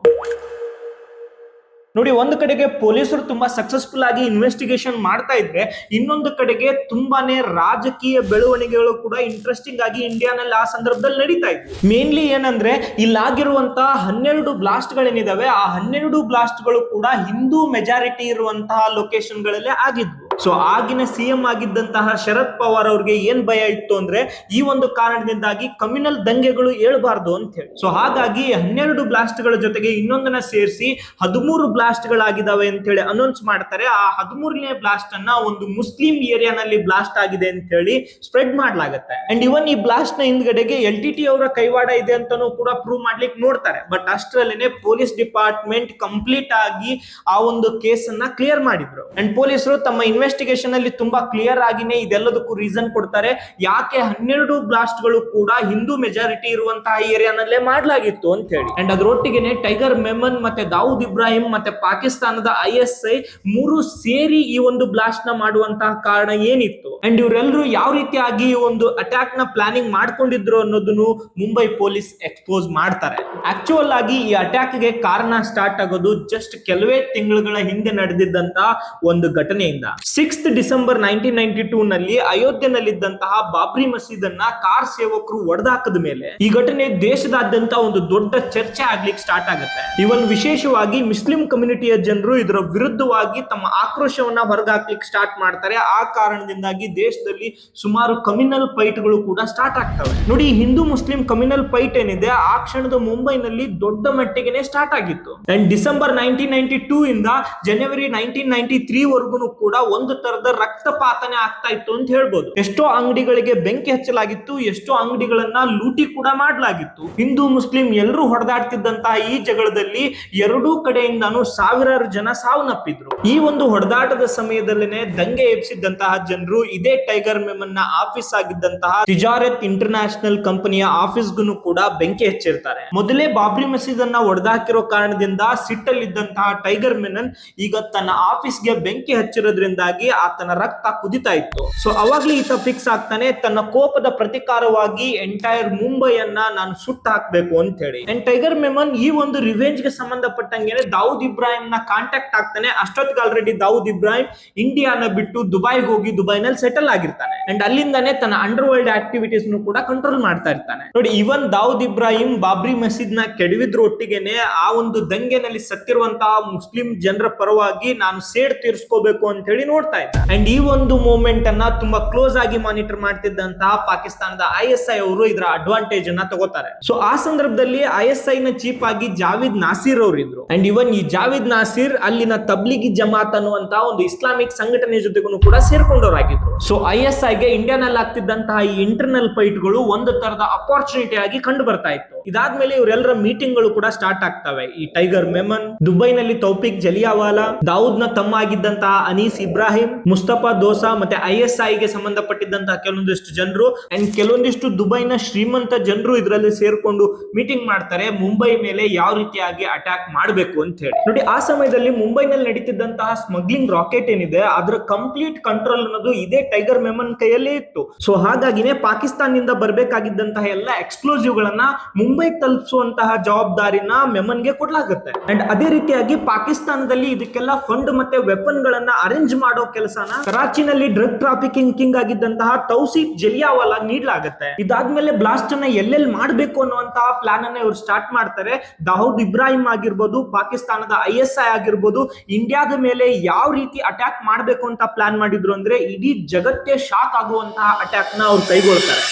Speaker 1: ನೋಡಿ, ಒಂದು ಕಡೆಗೆ ಪೊಲೀಸರು ತುಂಬಾ ಸಕ್ಸಸ್ಫುಲ್ ಆಗಿ ಇನ್ವೆಸ್ಟಿಗೇಷನ್ ಮಾಡ್ತಾ ಇದ್ರೆ, ಇನ್ನೊಂದು ಕಡೆಗೆ ತುಂಬಾನೇ ರಾಜಕೀಯ ಬೆಳವಣಿಗೆಗಳು ಕೂಡ ಇಂಟ್ರೆಸ್ಟಿಂಗ್ ಆಗಿ ಇಂಡಿಯಾನಲ್ಲಿ ಆ ಸಂದರ್ಭದಲ್ಲಿ ನಡೀತಾ ಇದ್ವು. ಮೇನ್ಲಿ ಏನಂದ್ರೆ, ಇಲ್ಲಾಗಿರುವಂತಹ 12 ಬ್ಲಾಸ್ಟ್ ಗಳೇನಿದಾವೆ, ಆ 12 ಬ್ಲಾಸ್ಟ್ ಗಳು ಕೂಡ ಹಿಂದೂ ಮೆಜಾರಿಟಿ ಇರುವಂತಹ ಲೊಕೇಶನ್ ಗಳಲ್ಲೇ ಆಗಿದ್ವು. ಸೊ ಆಗಿನ CM ಆಗಿದ್ದಂತಹ ಶರದ್ ಪವಾರ್ ಅವ್ರಿಗೆ ಏನ್ ಭಯ ಇತ್ತು ಅಂದ್ರೆ, ಈ ಒಂದು ಕಾರಣದಿಂದಾಗಿ ಕಮ್ಯುನಲ್ ದಂಗೆಗಳು ಏಳಬಾರ್ದು ಅಂತ ಹೇಳಿ. ಸೊ ಹಾಗಾಗಿ 12 ಬ್ಲಾಸ್ಟ್ ಗಳ ಜೊತೆಗೆ ಇನ್ನೊಂದನ್ನ ಸೇರಿಸಿ 13 ಬ್ಲಾಸ್ಟ್ ಗಳಾಗಿದ್ದಾವೆ ಅಂತ ಹೇಳಿ ಅನೌನ್ಸ್ ಮಾಡ್ತಾರೆ. ಆ 13ನೇ ಬ್ಲಾಸ್ಟ್ ಅನ್ನ ಒಂದು ಮುಸ್ಲಿಂ ಏರಿಯಾನಲ್ಲಿ ಬ್ಲಾಸ್ಟ್ ಆಗಿದೆ ಅಂತ ಹೇಳಿ ಸ್ಪ್ರೆಡ್ ಮಾಡ್ಲಾಗತ್ತೆ. ಅಂಡ್ ಇವನ್ ಈ ಬ್ಲಾಸ್ಟ್ ನ ಹಿಂದ್ಗಡೆಗೆ LTT ಅವರ ಕೈವಾಡ ಇದೆ ಅಂತಾನೂ ಕೂಡ ಪ್ರೂವ್ ಮಾಡ್ಲಿಕ್ಕೆ ನೋಡ್ತಾರೆ. ಬಟ್ ಅಷ್ಟರಲ್ಲೇನೆ ಪೊಲೀಸ್ ಡಿಪಾರ್ಟ್ಮೆಂಟ್ ಕಂಪ್ಲೀಟ್ ಆಗಿ ಆ ಒಂದು ಕೇಸ್ ಅನ್ನ ಕ್ಲಿಯರ್ ಮಾಡಿದ್ರು. ಅಂಡ್ ಪೊಲೀಸರು ತಮ್ಮ ಇನ್ವೆಸ್ಟಿಗೇಷನ್ ಅಲ್ಲಿ ತುಂಬಾ ಕ್ಲಿಯರ್ ಆಗಿನೇ ಇದೆಲ್ಲದಕ್ಕೂ ರೀಸನ್ ಕೊಡ್ತಾರೆ, ಯಾಕೆ 12 ಬ್ಲಾಸ್ಟ್ ಗಳು ಕೂಡ ಹಿಂದೂ ಮೆಜಾರಿಟಿ ಇರುವಂತಹ ಏರಿಯಾನಲ್ಲೇ ಮಾಡ್ಲಾಗಿತ್ತು ಅಂತ ಹೇಳಿ. ಅಂಡ್ ಅದರೊಟ್ಟಿಗೆನೆ ಟೈಗರ್ ಮೆಮನ್ ಮತ್ತೆ ದಾವೂದ್ ಇಬ್ರಾಹಿಂ ಮತ್ತೆ ಪಾಕಿಸ್ತಾನದ ISI ಮೂರು ಸೇರಿ ಈ ಒಂದು ಬ್ಲಾಸ್ಟ್ ನ ಮಾಡುವಂತಹ ಕಾರಣ ಏನಿತ್ತು, ಅಂಡ್ ಇವರೆಲ್ಲರೂ ಯಾವ ರೀತಿಯಾಗಿ ಈ ಒಂದು ಅಟ್ಯಾಕ್ ನ ಪ್ಲಾನಿಂಗ್ ಮಾಡ್ಕೊಂಡಿದ್ರು ಅನ್ನೋದನ್ನು ಮುಂಬೈ ಪೊಲೀಸ್ ಎಕ್ಸ್ಪೋಸ್ ಮಾಡ್ತಾರೆ. ಆಕ್ಚುಯಲ್ ಆಗಿ ಈ ಅಟ್ಯಾಕ್ ಗೆ ಕಾರಣ ಸ್ಟಾರ್ಟ್ ಆಗೋದು ಜಸ್ಟ್ ಕೆಲವೇ ತಿಂಗಳುಗಳ ಹಿಂದೆ ನಡೆದಿದ್ದಂತಹ ಒಂದು ಘಟನೆಯಿಂದ. 6th ಡಿಸೆಂಬರ್ 1992 ನಲ್ಲಿ ಅಯೋಧ್ಯೆನಲ್ಲಿದ್ದಂತಹ ಬಾಬ್ರಿ ಮಸೀದನ್ನ ಕಾರ್ ಸೇವಕರು ಒಡೆದಾಕದ ಮೇಲೆ ಈ ಘಟನೆ ದೇಶದಾದ್ಯಂತ ಒಂದು ದೊಡ್ಡ ಚರ್ಚೆ ಆಗ್ಲಿಕ್ಕೆ ಸ್ಟಾರ್ಟ್ ಆಗುತ್ತೆ. ಇವನ್ ವಿಶೇಷವಾಗಿ ಮುಸ್ಲಿಂ ಕಮ್ಯುನಿಟಿಯ ಜನರು ಇದರ ವಿರುದ್ಧವಾಗಿ ತಮ್ಮ ಆಕ್ರೋಶವನ್ನ ಹೊರಗಾಕ್ಲಿಕ್ಕೆ ಸ್ಟಾರ್ಟ್ ಮಾಡ್ತಾರೆ. ಆ ಕಾರಣದಿಂದಾಗಿ ದೇಶದಲ್ಲಿ ಸುಮಾರು ಕಮ್ಯುನಲ್ ಫೈಟ್ಗಳು ಕೂಡ ಸ್ಟಾರ್ಟ್ ಆಗ್ತವೆ. ನೋಡಿ, ಹಿಂದೂ ಮುಸ್ಲಿಂ ಕಮ್ಯುನಲ್ ಫೈಟ್ ಏನಿದೆ ಆ ಕ್ಷಣದ ಮುಂಬೈನಲ್ಲಿ ದೊಡ್ಡ ಮಟ್ಟಿಗೆ ಸ್ಟಾರ್ಟ್ ಆಗಿತ್ತು. ಅಂಡ್ ಡಿಸೆಂಬರ್ 1992 ಇಂದ ಜನವರಿ 1993 ವರ್ಗು ಕೂಡ ಒಂದು ತರದ ರಕ್ತಪಾತನೆ ಆಗ್ತಾ ಇತ್ತು ಅಂತ ಹೇಳ್ಬೋದು. ಎಷ್ಟೋ ಅಂಗಡಿಗಳಿಗೆ ಬೆಂಕಿ ಹಚ್ಚಲಾಗಿತ್ತು, ಎಷ್ಟೋ ಅಂಗಡಿಗಳನ್ನ ಲೂಟಿ ಕೂಡ ಮಾಡಲಾಗಿತ್ತು. ಹಿಂದೂ ಮುಸ್ಲಿಂ ಎಲ್ಲರೂ ಹೊಡೆದಾಡ್ತಿದ್ದಂತಹ ಈ ಜಗಳದಲ್ಲಿ ಎರಡೂ ಕಡೆಯಿಂದಾನು ಸಾವಿರಾರು ಜನ ಸಾವನ್ನಪ್ಪಿದ್ರು. ಈ ಒಂದು ಹೊಡೆದಾಟದ ಸಮಯದಲ್ಲೇನೆ ದಂಗೆ ಎಬ್ಸಿದ್ದಂತಹ ಜನರು ಇದೇ ಟೈಗರ್ ಮೆಮನ್ ನ ಆಫೀಸ್ ಆಗಿದ್ದಂತಹ ತಿಜಾರತ್ ಇಂಟರ್ನ್ಯಾಷನಲ್ ಕಂಪನಿಯ ಆಫೀಸ್ಗೂ ಕೂಡ ಬೆಂಕಿ ಹಚ್ಚಿರ್ತಾರೆ. ಮೊದಲೇ ಬಾಬ್ರಿ ಮಸೀದ್ ಅನ್ನ ಹೊಡೆದಾಕಿರೋ ಕಾರಣದಿಂದ ಸಿಟ್ಟಲ್ಲಿದ್ದಂತಹ ಟೈಗರ್ ಮೆನನ್ ಈಗ ತನ್ನ ಆಫೀಸ್ಗೆ ಬೆಂಕಿ ಹಚ್ಚಿರೋದ್ರಿಂದಾಗಿ ಆತನ ರಕ್ತ ಕುದಿತಾ ಇತ್ತು. ಸೊ ಅವಾಗ್ಲೇ ಈತ ಫಿಕ್ಸ್ ಆಗ್ತಾನೆ, ತನ್ನ ಕೋಪದ ಪ್ರತಿಕಾರವಾಗಿ ಎಂಟೈರ್ ಮುಂಬೈಯನ್ನ ನಾನು ಸುಟ್ಟು ಹಾಕ್ಬೇಕು ಅಂತ ಹೇಳಿ. ಅಂಡ್ ಟೈಗರ್ ಮೆಮನ್ ಈ ಒಂದು ರಿವೆಂಜ್ ಗೆ ಸಂಬಂಧಪಟ್ಟಂಗೆ ದಾವೂದ್ ಇಬ್ರಾಹಿಂ ನ ಕಾಂಟ್ಯಾಕ್ಟ್ ಆಗ್ತಾನೆ. ಅಷ್ಟೊತ್ತಿಗೆ ಆಲ್ರೆಡಿ ದಾವೂದ್ ಇಬ್ರಾಹಿಂ ಇಂಡಿಯಾನ ಬಿಟ್ಟು ದುಬೈಗೆ ಹೋಗಿ ದುಬೈನಲ್ಲಿ ಸೆಟಲ್ ಆಗಿರ್ತಾನೆ. ಅಂಡ್ ಅಲ್ಲಿಂದಾನೆ ತನ್ನ ಅಂಡರ್ ವರ್ಲ್ಡ್ ಆಕ್ಟಿವಿಟೀಸ್ ಕೂಡ ಕಂಟ್ರೋಲ್ ಮಾಡ್ತಾ ಇರ್ತಾನೆ. ನೋಡಿ, ಇವನ್ ದಾವೂದ್ ಇಬ್ರಾಹಿಂ ಬಾಬ್ರಿ ಮಸೀದ್ ನ ಕೆಡವಿದ್ರ ಒಟ್ಟಿಗೆನೆ ಆ ಒಂದು ದಂಗೆನಲ್ಲಿ ಸತ್ತಿರುವಂತಹ ಮುಸ್ಲಿಂ ಜನರ ಪರವಾಗಿ ನಾನು ಸೇಡ್ ತೀರಿಸ್ಕೋಬೇಕು ಅಂತ ಹೇಳಿ ನೋಡ್ತಾ ಇದ್ದ. ಅಂಡ್ ಈ ಒಂದು ಮೂವ್ಮೆಂಟ್ ಅನ್ನ ತುಂಬಾ ಕ್ಲೋಸ್ ಆಗಿ ಮಾನಿಟರ್ ಮಾಡ್ತಿದ್ದಂತಹ ಪಾಕಿಸ್ತಾನದ ISI ಅವರು ಇದರ ಅಡ್ವಾಂಟೇಜ್ ಅನ್ನ ತಗೋತಾರೆ. ಸೊ ಆ ಸಂದರ್ಭದಲ್ಲಿ ISI ನ ಚೀಫ್ ಆಗಿ ಜಾವಿದ್ ನಾಸೀರ್ ಅವರು ಇದ್ರು. ಅಂಡ್ ಇವನ್ ಈ ಜಾವಿದ್ ನಾಸೀರ್ ಅಲ್ಲಿನ ತಬ್ಲಿಗಿ ಜಮಾತ್ ಅನ್ನುವಂತಹ ಒಂದು ಇಸ್ಲಾಮಿಕ್ ಸಂಘಟನೆ ಜೊತೆಗೂ ಕೂಡ ಸೇರ್ಕೊಂಡವರಾಗಿದ್ರು. ಸೊ ISI ಗೆ ಇಂಡಿಯಾನಲ್ಲಿ ಆಗ್ತಿದ್ದಂತಹ ಈ ಇಂಟರ್ನಲ್ ಫೈಟ್ ಗಳು ಒಂದು ತರದ ಅಪಾರ್ಚುನಿಟಿ ಆಗಿ ಕಂಡು ಬರ್ತಾ ಇತ್ತು. ಇದಾದ್ಮೇಲೆ ಇವರೆಲ್ಲರ ಮೀಟಿಂಗ್ ಗಳು ಕೂಡ ಸ್ಟಾರ್ಟ್ ಆಗ್ತವೆ. ಈ ಟೈಗರ್ ಮೆಮನ್, ದುಬೈನಲ್ಲಿ ತೌಫಿಕ್ ಜಲಿಯಾವಾಲಾ, ದಾವೂದ್ ನ ತಮ್ಮ ಆಗಿದ್ದಂತಹ ಅನೀಸ್ ಇಬ್ರಾಹಿಂ, ಮುಸ್ತಫಾ ದೋಸಾ ಮತ್ತೆ ISI ಗೆ ಸಂಬಂಧಪಟ್ಟಿದ್ದಂತಹ ಕೆಲವೊಂದಿಷ್ಟು ಜನರು ಅಂಡ್ ಕೆಲವೊಂದಿಷ್ಟು ದುಬೈನ ಶ್ರೀಮಂತ ಜನರು ಇದರಲ್ಲಿ ಸೇರ್ಕೊಂಡು ಮೀಟಿಂಗ್ ಮಾಡ್ತಾರೆ ಮುಂಬೈ ಮೇಲೆ ಯಾವ ರೀತಿಯಾಗಿ ಅಟ್ಯಾಕ್ ಮಾಡಬೇಕು ಅಂತ ಹೇಳಿ. ನೋಡಿ, ಆ ಸಮಯದಲ್ಲಿ ಮುಂಬೈನಲ್ಲಿ ನಡೀತಿದ್ದಂತಹ ಸ್ಮಗ್ಲಿಂಗ್ ರಾಕೆಟ್ ಏನಿದೆ ಅದರ ಕಂಪ್ಲೀಟ್ ಕಂಟ್ರೋಲ್ ಅನ್ನೋದು ಇದೇ ಟೈಗರ್ ಮೆಮನ್ ಕೈಯಲ್ಲೇ ಇತ್ತು. ಸೊ ಹಾಗಾಗಿನೇ ಪಾಕಿಸ್ತಾನದಿಂದ ಬರಬೇಕಾಗಿದ್ದಂತಹ ಎಲ್ಲ ಎಕ್ಸ್ಪ್ಲೋಸಿವ್ ಗಳನ್ನ ಮುಂಬೈ ತಲುಪಿಸುವಂತಹ ಜವಾಬ್ದಾರಿನ ಮೆಮನ್ಗೆ ಕೊಡ್ಲಾಗುತ್ತೆ. ಅಂಡ್ ಅದೇ ರೀತಿಯಾಗಿ ಪಾಕಿಸ್ತಾನದಲ್ಲಿ ಇದಕ್ಕೆಲ್ಲ ಫಂಡ್ ಮತ್ತೆ ವೆಪನ್ ಗಳನ್ನ ಅರೇಂಜ್ ಮಾಡೋ ಕೆಲಸನ ಕರಾಚಿನಲ್ಲಿ ಡ್ರಗ್ ಟ್ರಾಫಿಕಿಂಗ್ ಕಿಂಗ್ ಆಗಿದ್ದಂತಹ ತೌಸಿಫ್ ಜಲಿಯಾವಾಲಾ ನೀಡಲಾಗುತ್ತೆ. ಇದಾದ್ಮೇಲೆ ಬ್ಲಾಸ್ಟ್ ಅನ್ನ ಎಲ್ಲೆಲ್ಲಿ ಮಾಡಬೇಕು ಅನ್ನುವಂತಹ ಪ್ಲಾನ್ ಅನ್ನ ಇವರು ಸ್ಟಾರ್ಟ್ ಮಾಡ್ತಾರೆ. ದಾವೂದ್ ಇಬ್ರಾಹಿಂ ಆಗಿರ್ಬೋದು, ಪಾಕಿಸ್ತಾನದ ISI ಆಗಿರ್ಬೋದು, ಇಂಡಿಯಾದ ಮೇಲೆ ಯಾವ ರೀತಿ ಅಟ್ಯಾಕ್ ಮಾಡಬೇಕು ಅಂತ ಪ್ಲಾನ್ ಮಾಡಿದ್ರು ಅಂದ್ರೆ ಇಡೀ ಜಗತ್ತೇ ಶಾಕ್ ಆಗುವಂತಹ ಅಟ್ಯಾಕ್ ನ ಅವ್ರು ಕೈಗೊಳ್ತಾರೆ.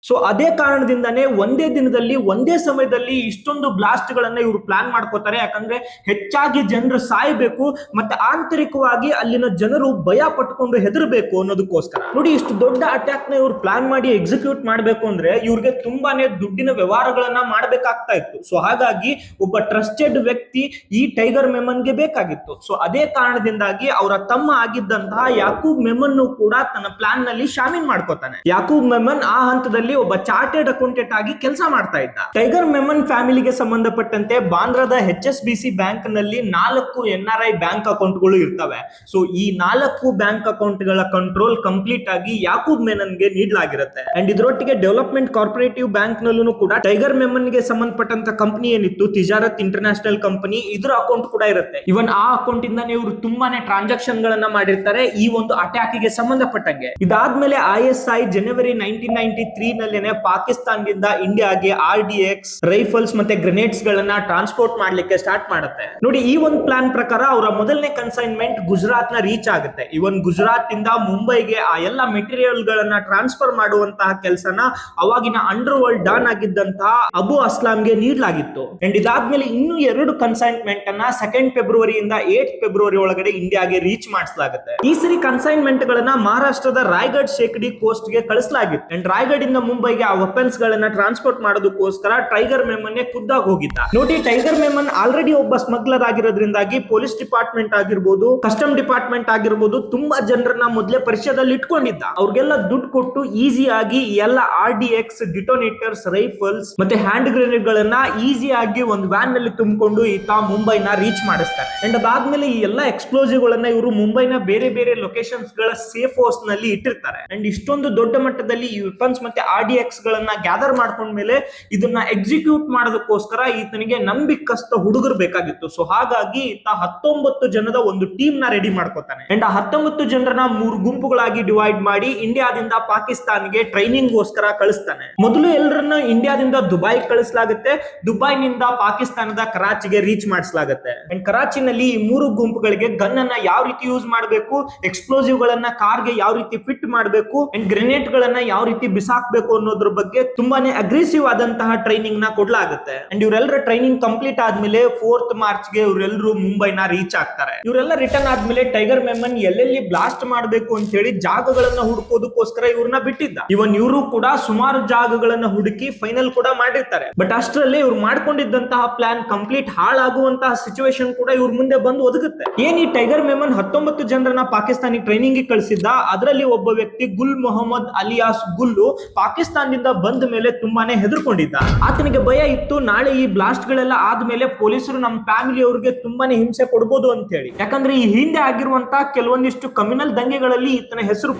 Speaker 1: ಸೊ ಅದೇ ಕಾರಣದಿಂದಾನೇ ಒಂದೇ ದಿನದಲ್ಲಿ ಒಂದೇ ಸಮಯದಲ್ಲಿ ಇಷ್ಟೊಂದು ಬ್ಲಾಸ್ಟ್ ಗಳನ್ನ ಇವರು ಪ್ಲಾನ್ ಮಾಡ್ಕೋತಾರೆ. ಯಾಕಂದ್ರೆ ಹೆಚ್ಚಾಗಿ ಜನರು ಸಾಯಬೇಕು ಮತ್ತೆ ಆಂತರಿಕವಾಗಿ ಅಲ್ಲಿನ ಜನರು ಭಯ ಪಟ್ಕೊಂಡು ಹೆದರ್ಬೇಕು ಅನ್ನೋದಕ್ಕೋಸ್ಕರ. ನೋಡಿ, ಇಷ್ಟು ದೊಡ್ಡ ಅಟ್ಯಾಕ್ ನ ಇವ್ರು ಪ್ಲಾನ್ ಮಾಡಿ ಎಕ್ಸಿಕ್ಯೂಟ್ ಮಾಡ್ಬೇಕು ಅಂದ್ರೆ ಇವ್ರಿಗೆ ತುಂಬಾನೇ ದುಡ್ಡಿನ ವ್ಯವಹಾರಗಳನ್ನ ಮಾಡ್ಬೇಕಾಗ್ತಾ ಇತ್ತು. ಸೊ ಹಾಗಾಗಿ ಒಬ್ಬ ಟ್ರಸ್ಟೆಡ್ ವ್ಯಕ್ತಿ ಈ ಟೈಗರ್ ಮೆಮನ್ಗೆ ಬೇಕಾಗಿತ್ತು. ಸೊ ಅದೇ ಕಾರಣದಿಂದಾಗಿ ಅವರ ತಮ್ಮ ಆಗಿದ್ದಂತಹ ಯಾಕೂಬ್ ಮೆಮನ್ ಕೂಡ ತನ್ನ ಪ್ಲಾನ್ ನಲ್ಲಿ ಶಾಮೀಲ್ ಮಾಡ್ಕೋತಾನೆ. ಯಾಕೂಬ್ ಮೆಮನ್ ಆ ಹಂತದಲ್ಲಿ ಒಬ್ಬ ಚಾರ್ಟೆಡ್ ಅಕೌಂಟೆಂಟ್ ಆಗಿ ಕೆಲಸ ಮಾಡ್ತಾ ಇದ್ದ. ಟೈಗರ್ ಮೆಮನ್ ಫ್ಯಾಮಿಲಿಗೆ ಸಂಬಂಧಪಟ್ಟಂತೆ ಬಾಂದ್ರಾದ HSBC ಬ್ಯಾಂಕ್ ನಲ್ಲಿ 4 NRI ಬ್ಯಾಂಕ್ ಅಕೌಂಟ್ ಗಳು ಇರ್ತವೆ. ಸೊ ಈ 4 ಬ್ಯಾಂಕ್ ಅಕೌಂಟ್ ಗಳ ಕಂಟ್ರೋಲ್ ಕಂಪ್ಲೀಟ್ ಆಗಿ ಯಾಕೂಬ್ ಮೆಮನ್ ಗೆ ನೀಡಲಾಗಿರುತ್ತೆ. ಅಂಡ್ ಇದರೊಟ್ಟಿಗೆ ಡೆವಲಪ್ಮೆಂಟ್ ಕಾರ್ಪೊರೇಟಿವ್ ಬ್ಯಾಂಕ್ ನಲ್ಲೂ ಕೂಡ ಟೈಗರ್ ಮೆಮನ್ ಗೆ ಸಂಬಂಧಪಟ್ಟಂತ ಕಂಪನಿ ಏನಿತ್ತು ತಿಜಾರತ್ ಇಂಟರ್ನ್ಯಾಷನಲ್ ಕಂಪನಿ, ಇದರ ಅಕೌಂಟ್ ಕೂಡ ಇರುತ್ತೆ. ಇವನ್ ಆ ಅಕೌಂಟ್ ಇಂದಾನೆ ಇವರು ತುಂಬಾನೇ ಟ್ರಾನ್ಸಾಕ್ಷನ್ ಗಳನ್ನ ಮಾಡಿರ್ತಾರೆ ಈ ಒಂದು ಅಟ್ಯಾಕ್ ಗೆ ಸಂಬಂಧಪಟ್ಟಂಗೆ. ಇದಾದ್ಮೇಲೆ ISI ಜನವರಿ 1993 ನಲ್ಲೇನೆ ಪಾಕಿಸ್ತಾನದಿಂದ ಇಂಡಿಯಾಗೆ RDX ರೈಫಲ್ಸ್ ಮತ್ತೆ ಗ್ರೆನೇಡ್ಸ್ ಗಳನ್ನ ಟ್ರಾನ್ಸ್ಪೋರ್ಟ್ ಮಾಡ್ಲಿಕ್ಕೆ ಸ್ಟಾರ್ಟ್ ಮಾಡುತ್ತೆ. ನೋಡಿ, ಈ ಒಂದು ಪ್ಲಾನ್ ಪ್ರಕಾರ ಅವರ ಮೊದಲನೇ ಕನ್ಸೈನ್ಮೆಂಟ್ ಗುಜರಾತ್ ನ ರೀಚ್ ಆಗುತ್ತೆ. ಇವನ್ ಗುಜರಾತ್ ಇಂದ ಮುಂಬೈಗೆ ಆ ಎಲ್ಲ ಮೆಟೀರಿಯಲ್ ಗಳನ್ನ ಟ್ರಾನ್ಸ್ಫರ್ ಮಾಡುವಂತಹ ಕೆಲಸನ ಅವಾಗಿನ ಅಂಡರ್ ವರ್ಲ್ಡ್ ಡಾನ್ ಆಗಿದ್ದಂತಹ ಅಬು ಅಸ್ಲಾಂಗೆ ನೀಡಲಾಗಿತ್ತು. ಅಂಡ್ ಇದಾದ್ಮೇಲೆ ಇನ್ನೂ 2 ಕನ್ಸೈನ್ಮೆಂಟ್ ಅನ್ನ 2 ಫೆಬ್ರವರಿಯಿಂದ 8 ಫೆಬ್ರವರಿ ಒಳಗಡೆ ಇಂಡಿಯಾಗೆ ರೀಚ್ ಮಾಡಿಸಲಾಗುತ್ತೆ. ಈ ಸರಿ ಕನ್ಸೈನ್ಮೆಂಟ್ ಗಳನ್ನ ಮಹಾರಾಷ್ಟ್ರದ ರಾಯ್ಗಢ್ ಶೇಕಡಿ ಕೋಸ್ಟ್ ಗೆ ಕಳಿಸಲಾಗಿತ್ತು. ಅಂಡ್ ರಾಯ್ಗಢ್ ಇಂದ ಮುಂಬೈಗೆ ಆ ವೆಪನ್ಸ್ ಗಳನ್ನ ಟ್ರಾನ್ಸ್ಪೋರ್ಟ್ ಮಾಡೋದಕ್ಕೋಸ್ಕರ ಟೈಗರ್ ಮೆಮನ್ ಖುದ್ದಾಗಿ ಹೋಗಿದ್ದ. ನೋಡಿ, ಟೈಗರ್ ಮೆಮನ್ ಆಲ್ರೆಡಿ ಒಬ್ಬ ಸ್ಮಗ್ಲರ್ ಆಗಿರೋದ್ರಿಂದಾಗಿ ಪೊಲೀಸ್ ಡಿಪಾರ್ಟ್ಮೆಂಟ್ ಆಗಿರ್ಬೋದು, ಕಸ್ಟಮ್ ಡಿಪಾರ್ಟ್ಮೆಂಟ್ ಆಗಿರ್ಬೋದು, ತುಂಬಾ ಜನರನ್ನ ಮೊದಲೇ ಪರಿಚಯದಲ್ಲಿ ಇಟ್ಕೊಂಡಿದ್ದ. ಅವ್ರಿಗೆಲ್ಲ ದುಡ್ಡು ಕೊಟ್ಟು ಈಸಿ ಆಗಿ ಎಲ್ಲ RDX ಡಿಟೋನೇಟರ್ಸ್, ರೈಫಲ್ಸ್ ಮತ್ತೆ ಹ್ಯಾಂಡ್ ಗ್ರೆನೇಡ್ ಗಳನ್ನ ಈಸಿ ಆಗಿ ಒಂದು ವ್ಯಾನ್ ನಲ್ಲಿ ತುಂಬಿಕೊಂಡು ಈತ ಮುಂಬೈನ ರೀಚ್ ಮಾಡಿಸ್ತಾನೆ. ಅಂಡ್ ಅದಾದ್ಮೇಲೆ ಈ ಎಲ್ಲ ಎಕ್ಸ್ಪ್ಲೋಸಿವ್ ಗಳನ್ನ ಇವರು ಮುಂಬೈನ ಬೇರೆ ಬೇರೆ ಲೊಕೇಶನ್ಸ್ ಗಳ ಸೇಫ್ ಹೌಸ್ ನಲ್ಲಿ ಇಟ್ಟಿರ್ತಾರೆ. ಅಂಡ್ ಇಷ್ಟೊಂದು ದೊಡ್ಡ ಮಟ್ಟದಲ್ಲಿ ಈ ವೆಪನ್ಸ್ ಮತ್ತೆ RDX ಗಳನ್ನ ಗ್ಯಾದರ್ ಮಾಡ್ಕೊಂಡ್ಮೇಲೆ ಇದನ್ನ ಎಕ್ಸಿಕ್ಯೂಟ್ ಮಾಡೋದಕ್ಕೋಸ್ಕರ ಈತನಿಗೆ ನಂಬಿಕಸ್ತ ಹುಡುಗರು ಬೇಕಾಗಿತ್ತು. ಸೊ ಹಾಗಾಗಿ ಈತ 19 ಜನದ ಒಂದು ಟೀಮ್ ನ ರೆಡಿ ಮಾಡ್ಕೋತಾನೆ. ಅಂಡ್ ಆ 19 ಜನರನ್ನ 3 ಗುಂಪುಗಳಾಗಿ ಡಿವೈಡ್ ಮಾಡಿ ಇಂಡಿಯಾದಿಂದ ಪಾಕಿಸ್ತಾನ್ಗೆ ಟ್ರೈನಿಂಗ್ ಗೋಸ್ಕರ ಕಳಿಸ್ತಾನೆ. ಮೊದಲು ಎಲ್ಲರನ್ನ ಇಂಡಿಯಾದಿಂದ ದುಬೈ ಕಳಿಸಲಾಗುತ್ತೆ, ದುಬೈನಿಂದ ಪಾಕಿಸ್ತಾನದ ಕರಾಚಿಗೆ ರೀಚ್ ಮಾಡಿಸಲಾಗುತ್ತೆ. ಅಂಡ್ ಕರಾಚಿನಲ್ಲಿ ಈ 3 ಗುಂಪುಗಳಿಗೆ ಗನ್ ಅನ್ನ ಯಾವ ರೀತಿ ಯೂಸ್ ಮಾಡಬೇಕು, ಎಕ್ಸ್ಪ್ಲೋಸಿವ್ ಗಳನ್ನ ಕಾರ್ಗೆ ಯಾವ ರೀತಿ ಫಿಟ್ ಮಾಡಬೇಕು, ಅಂಡ್ ಗ್ರೆನೇಡ್ ಗಳನ್ನ ಯಾವ ರೀತಿ ಬಿಸಾಕ್ಬೇಕು ಅನ್ನೋದ್ರ ಬಗ್ಗೆ ತುಂಬಾನೇ ಅಗ್ರೆಸಿವ್ ಆದಂತಹ ಟ್ರೈನಿಂಗ್ ನ ಕೊಡ್ಲಾಗುತ್ತೆ. ಅಂಡ್ ಇವರೆಲ್ಲರ ಟ್ರೈನಿಂಗ್ ಕಂಪ್ಲೀಟ್ ಆದ್ಮೇಲೆ 4th ಮಾರ್ಚ್ ಗೆ ಇವರೆಲ್ಲರೂ ಮುಂಬೈನ ರೀಚ್ ಆಗ್ತಾರೆ. ಇವರೆಲ್ಲ ರಿಟರ್ನ್ ಆದ್ಮೇಲೆ ಟೈಗರ್ ಮೆಮನ್ ಎಲ್ಲೆಲ್ಲಿ ಬ್ಲಾಸ್ಟ್ ಮಾಡಬೇಕು ಅಂತ ಹೇಳಿ ಜಾಗಗಳನ್ನ ಹುಡುಕೋದಕ್ಕೋಸ್ಕರ ಇವ್ರನ್ನ ಬಿಟ್ಟಿದ್ದ. ಇವನ್ ಇವರು ಕೂಡ ಸುಮಾರು ಜಾಗಗಳನ್ನ ಹುಡುಕಿ ಫೈನಲ್ ಕೂಡ ಮಾಡಿರ್ತಾರೆ. ಬಟ್ ಅಷ್ಟರಲ್ಲಿ ಇವ್ರು ಮಾಡ್ಕೊಂಡಿದ್ದಂತಹ ಪ್ಲಾನ್ ಕಂಪ್ಲೀಟ್ ಹಾಳಾಗುವಂತಹ ಸಿಚುವೇಶನ್ ಕೂಡ ಇವ್ರ ಮುಂದೆ ಬಂದು ಒದಗುತ್ತೆ. ಏನ್ ಈ ಟೈಗರ್ ಮೆಮನ್ 19 ಜನರನ್ನ ಪಾಕಿಸ್ತಾನಿ ಟ್ರೈನಿಂಗ್ ಗೆ ಕಳಿಸಿದ್ದ, ಅದರಲ್ಲಿ ಒಬ್ಬ ವ್ಯಕ್ತಿ ಗುಲ್ ಮೊಹಮ್ಮದ್ ಅಲಿಯಾಸ್ ಗುಲ್ಲು ಪಾಕಿಸ್ತಾನದಿಂದ ಬಂದ ಮೇಲೆ ತುಂಬಾನೇ ಹೆದರ್ಕೊಂಡಿದ್ದ. ಆತನಿಗೆ ಭಯ ಇತ್ತು, ನಾಳೆ ಈ ಬ್ಲಾಸ್ಟ್ ಗಳೆಲ್ಲ ಆದ್ಮೇಲೆ ಪೊಲೀಸರು ನಮ್ಮ ಫ್ಯಾಮಿಲಿ ಅವ್ರಿಗೆ ತುಂಬಾನೇ ಹಿಂಸೆ ಕೊಡ್ಬೋದು ಅಂತ ಹೇಳಿ. ಯಾಕಂದ್ರೆ ಈ ಹಿಂದೆ ಆಗಿರುವಂತಹ ಕೆಲವೊಂದಿಷ್ಟು ಕಮ್ಯುನಲ್ ದಂಗೆಗಳಲ್ಲಿ ಈತನ ಹೆಸರು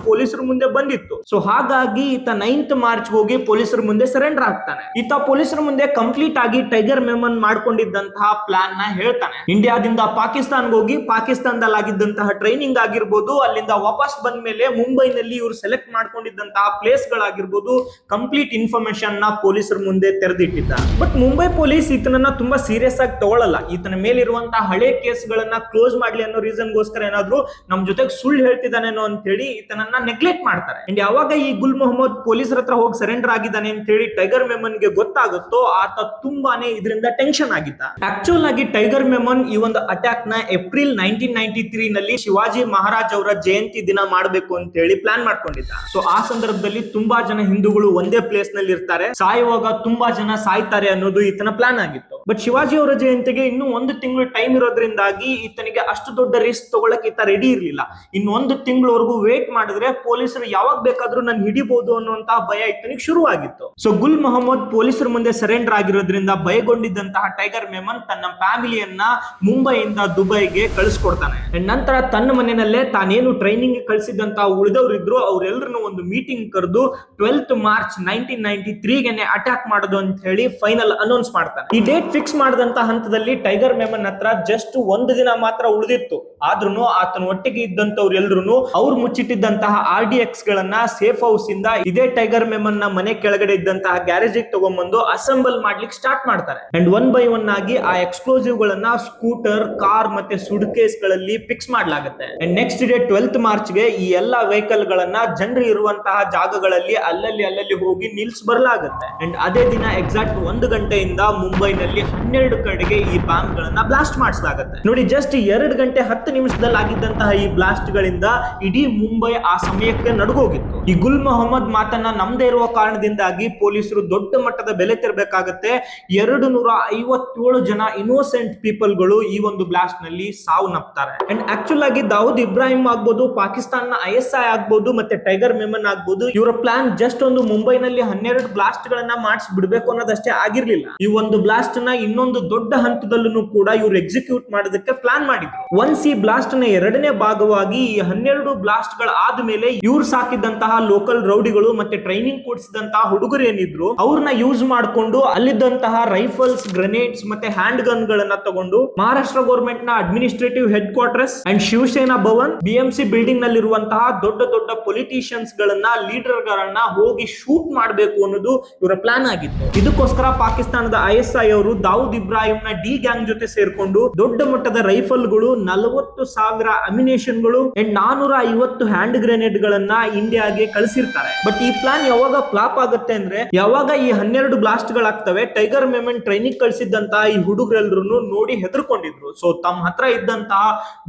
Speaker 1: ಪೊಲೀಸರ ಮುಂದೆ ಬಂದಿತ್ತು. ಸೊ ಹಾಗಾಗಿ ಈತ 9th ಮಾರ್ಚ್ ಹೋಗಿ ಪೊಲೀಸರ ಮುಂದೆ ಸರೆಂಡರ್ ಆಗ್ತಾನೆ. ಈತ ಪೊಲೀಸರ ಮುಂದೆ ಕಂಪ್ಲೀಟ್ ಆಗಿ ಟೈಗರ್ ಮೆಮನ್ ಮಾಡ್ಕೊಂಡಿದ್ದಂತಹ ಪ್ಲಾನ್ ನ ಹೇಳ್ತಾನೆ. ಇಂಡಿಯಾದಿಂದ ಪಾಕಿಸ್ತಾನ್ಗೆ ಹೋಗಿ ಪಾಕಿಸ್ತಾನದಲ್ಲಿ ಆಗಿದ್ದಂತಹ ಟ್ರೈನಿಂಗ್ ಆಗಿರ್ಬೋದು, ಅಲ್ಲಿಂದ ವಾಪಸ್ ಬಂದ ಮೇಲೆ ಮುಂಬೈನಲ್ಲಿ ಇವರು ಸೆಲೆಕ್ಟ್ ಮಾಡ್ಕೊಂಡಿದ್ದಂತಹ ಪ್ಲೇಸ್ ಗಳಾಗಿರ್ಬೋದು, ಕಂಪ್ಲೀಟ್ ಇನ್ಫಾರ್ಮೇಶನ್ ನ ಪೊಲೀಸರ ಮುಂದೆ ತೆರೆದಿಟ್ಟಿದ್ದ. ಬಟ್ ಮುಂಬೈ ಪೊಲೀಸ್ ಈತನನ್ನ ತುಂಬಾ ಸೀರಿಯಸ್ ಆಗಿ ತಗೊಳ್ಳಲ್ಲ. ಈತನ ಮೇಲಿರುವಂತಹ ಹಳೆ ಕೇಸ್ ಗಳನ್ನ ಕ್ಲೋಸ್ ಮಾಡ್ಲಿ ಅನ್ನೋ ರೀಸನ್ ಗೋಸ್ಕರ ಏನಾದ್ರು ನಮ್ ಜೊತೆಗೆ ಸುಳ್ಳು ಹೇಳ್ತಿದ್ದಾನೇನೋ ಅಂತ ಹೇಳಿ ಈತನನ್ನ ನೆಗ್ಲೆಕ್ಟ್ ಮಾಡ್ತಾರೆ. ಅಂಡ್ ಯಾವಾಗ ಈ ಗುಲ್ ಮೊಹಮ್ಮದ್ ಪೊಲೀಸರ ಹತ್ರ ಹೋಗಿ ಸರೆಂಡರ್ ಆಗಿದ್ದಾನೆ ಅಂತ ಹೇಳಿ ಟೈಗರ್ ಮೆಮನ್ ಗೆ ಗೊತ್ತಾಗುತ್ತೋ, ಆತ ತುಂಬಾನೇ ಇದರಿಂದ ಟೆನ್ಷನ್ ಆಗಿದ್ದ. ಆಕ್ಚುಲ್ ಆಗಿ ಟೈಗರ್ ಮೆಮನ್ ಈ ಒಂದು ಅಟ್ಯಾಕ್ ನ ಏಪ್ರಿಲ್ 1993 ನಲ್ಲಿ ಶಿವಾಜಿ ಮಹಾರಾಜ್ ಅವರ ಜಯಂತಿ ದಿನ ಮಾಡಬೇಕು ಅಂತ ಹೇಳಿ ಪ್ಲಾನ್ ಮಾಡ್ಕೊಂಡಿದ್ದ. ಸೊ ಆ ಸಂದರ್ಭದಲ್ಲಿ ತುಂಬಾ ಜನ ಹಿಂದೂಗಳು ಒಂದೇ ಪ್ಲೇಸ್ ನಲ್ಲಿ ಇರ್ತಾರೆ, ಸಾಯುವಾಗ ತುಂಬಾ ಜನ ಸಾಯ್ತಾರೆ ಅನ್ನೋದು ಈತನ ಪ್ಲಾನ್ ಆಗಿತ್ತು. ಬಟ್ ಶಿವಾಜಿ ಅವರ ಜಯಂತಿಗೆ ಇನ್ನು 1 ತಿಂಗಳು ಟೈಮ್ ಇರೋದ್ರಿಂದಾಗಿ ಈತನಿಗೆ ಅಷ್ಟು ದೊಡ್ಡ ರಿಸ್ಕ್ ತಗೊಳಕ್ ಈತ ರೆಡಿ ಇರ್ಲಿಲ್ಲ. ಇನ್ನು 1 ತಿಂಗಳವರೆಗೂ ವೇಟ್ ಮಾಡಿದ್ರೆ ಪೊಲೀಸರು ಯಾವಾಗ ಬೇಕಾದ್ರೂ ನನ್ ಹಿಡಿಬಹುದು ಅನ್ನುವಂತಹ ಭಯ ಈತನಿಗೆ ಶುರು ಆಗಿತ್ತು. ಸೊ ಗುಲ್ ಮೊಹಮ್ಮದ್ ಪೊಲೀಸರ ಮುಂದೆ ಸರೆಂಡರ್ ಆಗಿರೋದ್ರಿಂದ ಭಯಗೊಂಡಿದ್ದಂತಹ ಟೈಗರ್ ಮೆಮನ್ ತನ್ನ ಫ್ಯಾಮಿಲಿಯನ್ನ ಮುಂಬೈಯಿಂದ ದುಬೈಗೆ ಕಳಿಸ್ಕೊಡ್ತಾನೆ. ನಂತರ ತನ್ನ ಮನೆಯಲ್ಲೇ ತಾನೇನು ಟ್ರೈನಿಂಗ್ ಕಳಿಸಿದಂತಹ ಉಳಿದವರಿದ್ರು ಅವರೆಲ್ಲರನ್ನು ಒಂದು ಮೀಟಿಂಗ್ ಕರೆದು 12th ಮಾರ್ಚ್ 1993 ಗೆ ಅಟ್ಯಾಕ್ ಮಾಡೋದು ಅಂತ ಹೇಳಿ ಫೈನಲ್ ಅನೌನ್ಸ್ ಮಾಡ್ತಾನೆ. ಈ ಡೇಟ್ ಫಿಕ್ಸ್ ಮಾಡಿದಂತ ಹಂತದಲ್ಲಿ ಟೈಗರ್ ಮೆಮನ್ ಹತ್ರ ಜಸ್ಟ್ 1 ದಿನ ಮಾತ್ರ ಉಳಿದಿತ್ತು. ಆದ್ರೂ ಆತನ ಒಟ್ಟಿಗೆ ಇದ್ದಂತವ್ರು ಎಲ್ರು ಅವ್ರು ಮುಚ್ಚಿಟ್ಟಿದ್ದಂತಹ RDX ಗಳನ್ನ ಸೇಫ್ ಹೌಸ್ ಇಂದ ಇದೇ ಟೈಗರ್ ಮೆಮನ್ ನ ಮನೆ ಕೆಳಗಡೆ ಇದ್ದಂತಹ ಗ್ಯಾರೇಜ್ ತಗೊಂಡ್ಬಂದು ಅಸೆಂಬಲ್ ಮಾಡ್ಲಿಕ್ಕೆ ಸ್ಟಾರ್ಟ್ ಮಾಡ್ತಾರೆ. ಅಂಡ್ 1 by 1 ಆಗಿ ಆ ಎಕ್ಸ್ಪ್ಲೋಸಿವ್ ಗಳನ್ನ ಸ್ಕೂಟರ್, ಕಾರ್ ಮತ್ತೆ ಸುಡ್ ಕೇಸ್ ಗಳಲ್ಲಿ ಫಿಕ್ಸ್ ಮಾಡ್ಲಾಗುತ್ತೆ. And next day 12th March ಗೆ ಈ ಎಲ್ಲಾ ವೆಹಿಕಲ್ ಗಳನ್ನ ಜನರು ಇರುವಂತಹ ಜಾಗಗಳಲ್ಲಿ ಅಲ್ಲಲ್ಲಿ ಹೋಗಿ ನಿಲ್ಸ್ ಬರಲಾಗುತ್ತೆ. ಅಂಡ್ ಅದೇ ದಿನ ಎಕ್ಸಾಕ್ಟ್ 1 ಗಂಟೆಯಿಂದ ಮುಂಬೈನಲ್ಲಿ 12 ಕಡೆಗೆ ಈ ಬಾಂಬ್ ಗಳನ್ನ ಬ್ಲಾಸ್ಟ್ ಮಾಡಿಸಲಾಗುತ್ತೆ. ನೋಡಿ, ಜಸ್ಟ್ 2 ಗಂಟೆ 10 ನಿಮಿಷದಲ್ಲಿ ಆಗಿದ್ದಂತಹ ಈ ಬ್ಲಾಸ್ಟ್ ಗಳಿಂದ ಇಡೀ ಮುಂಬೈ ಆ ಸಮಯಕ್ಕೆ ನಡುಗೋಗಿತ್ತು. ಈ ಗುಲ್ ಮೊಹಮ್ಮದ್ ಮಾತನ್ನ ನಮ್ದೇ ಇರುವ ಕಾರಣದಿಂದಾಗಿ ಪೊಲೀಸರು ದೊಡ್ಡ ಮಟ್ಟದ ಬೆಲೆ ತೆರಬೇಕಾಗುತ್ತೆ. 257 ಜನ ಇನ್ನೋಸೆಂಟ್ ಪೀಪಲ್ ಗಳು ಈ ಒಂದು ಬ್ಲಾಸ್ಟ್ ನಲ್ಲಿ ಸಾವನ್ನಪ್ತಾರೆ. ಅಂಡ್ ಆಕ್ಚುಲ್ ಆಗಿ ದಾವೂದ್ ಇಬ್ರಾಹಿಂ ಆಗ್ಬೋದು, ಪಾಕಿಸ್ತಾನ ISI ಆಗ್ಬೋದು, ಮತ್ತೆ ಟೈಗರ್ ಮೆಮನ್ ಆಗ್ಬೋದು, ಇವರ ಪ್ಲಾನ್ ಜಸ್ಟ್ ಒಂದು ಮುಂಬೈನಲ್ಲಿ 12 ಬ್ಲಾಸ್ಟ್ ಗಳನ್ನ ಮಾಡಿಸಿ ಬಿಡಬೇಕು ಅನ್ನೋದಷ್ಟೇ ಆಗಿರ್ಲಿಲ್ಲ. ಈ ಒಂದು ಬ್ಲಾಸ್ಟ್ ನ ಇನ್ನೊಂದು ದೊಡ್ಡ ಹಂತದಲ್ಲೂ ಕೂಡ ಇವರು ಎಕ್ಸಿಕ್ಯೂಟ್ ಮಾಡೋದಕ್ಕೆ ಪ್ಲಾನ್ ಮಾಡಿದ್ರು. ಒನ್ಸ್ ಈ ಬ್ಲಾಸ್ಟ್ ನ 2ನೇ ಭಾಗವಾಗಿ ಈ 12 ಬ್ಲಾಸ್ಟ್ ಗಳ ಆದ್ಮೇಲೆ ಇವ್ರು ಸಾಕಿದಂತಹ ಲೋಕಲ್ ರೌಡಿಗಳು ಮತ್ತೆ ಟ್ರೈನಿಂಗ್ ಕೊಡಿಸಿದಂತಹ ಹುಡುಗರು ಏನಿದ್ರು ಅವ್ರನ್ನ ಯೂಸ್ ಮಾಡ್ಕೊಂಡು ಅಲ್ಲಿದ್ದಂತಹ ರೈಫಲ್ಸ್, ಗ್ರೆನೇಡ್ಸ್ ಮತ್ತೆ ಹ್ಯಾಂಡ್ ಗನ್ ಗಳನ್ನ ತಗೊಂಡು ಮಹಾರಾಷ್ಟ್ರ ಗವರ್ಮೆಂಟ್ ನ administrative head quarters and Shiv Sena Bhavan, BMC building ನಲ್ಲಿರುವಂತಹ ದೊಡ್ಡ ದೊಡ್ಡ ಪೊಲಿಟಿಷಿಯನ್ಸ್ ಗಳನ್ನ, ಲೀಡರ್ ಗಳನ್ನ ಹೋಗಿ ಶೂಟ್ ಮಾಡಬೇಕು ಅನ್ನೋದು ಇವರ ಪ್ಲಾನ್ ಆಗಿತ್ತು. ಇದಕ್ಕೋಸ್ಕರ ಪಾಕಿಸ್ತಾನದ ISI ಅವರು ದಾವೂದ್ ಇಬ್ರಾಹಿಂ ನ ಡಿ ಗ್ಯಾಂಗ್ ಜೊತೆ ಸೇರ್ಕೊಂಡು ದೊಡ್ಡ ಮಟ್ಟದ ರೈಫಲ್ ಗಳು, 40,000 ಅಮ್ಯುನೇಷನ್ ಗಳು ಅಂಡ್ 450 ಹ್ಯಾಂಡ್ ಗ್ರೆನೇಡ್ ಗಳನ್ನ ಇಂಡಿಯಾಗೆ ಕಳಿಸಿರ್ತಾರೆ. ಬಟ್ ಈ ಪ್ಲಾನ್ ಯಾವಾಗ ಫ್ಲಾಪ್ ಆಗುತ್ತೆ ಅಂದ್ರೆ ಯಾವಾಗ ಈ 12 ಬ್ಲಾಸ್ಟ್ ಗಳಾಗ್ತವೆ, ಟೈಗರ್ ಮೆಮನ್ ಟ್ರೈನಿಂಗ್ ಕಳಿಸಿದ್ದಂತಹ ಈ ಹುಡುಗರೆಲ್ಲರೂ ನೋಡಿ ಹೆದರ್ಕೊಂಡಿದ್ರು. ಸೊ ತಮ್ಮ ಹತ್ರ ಇದ್ದಂತಹ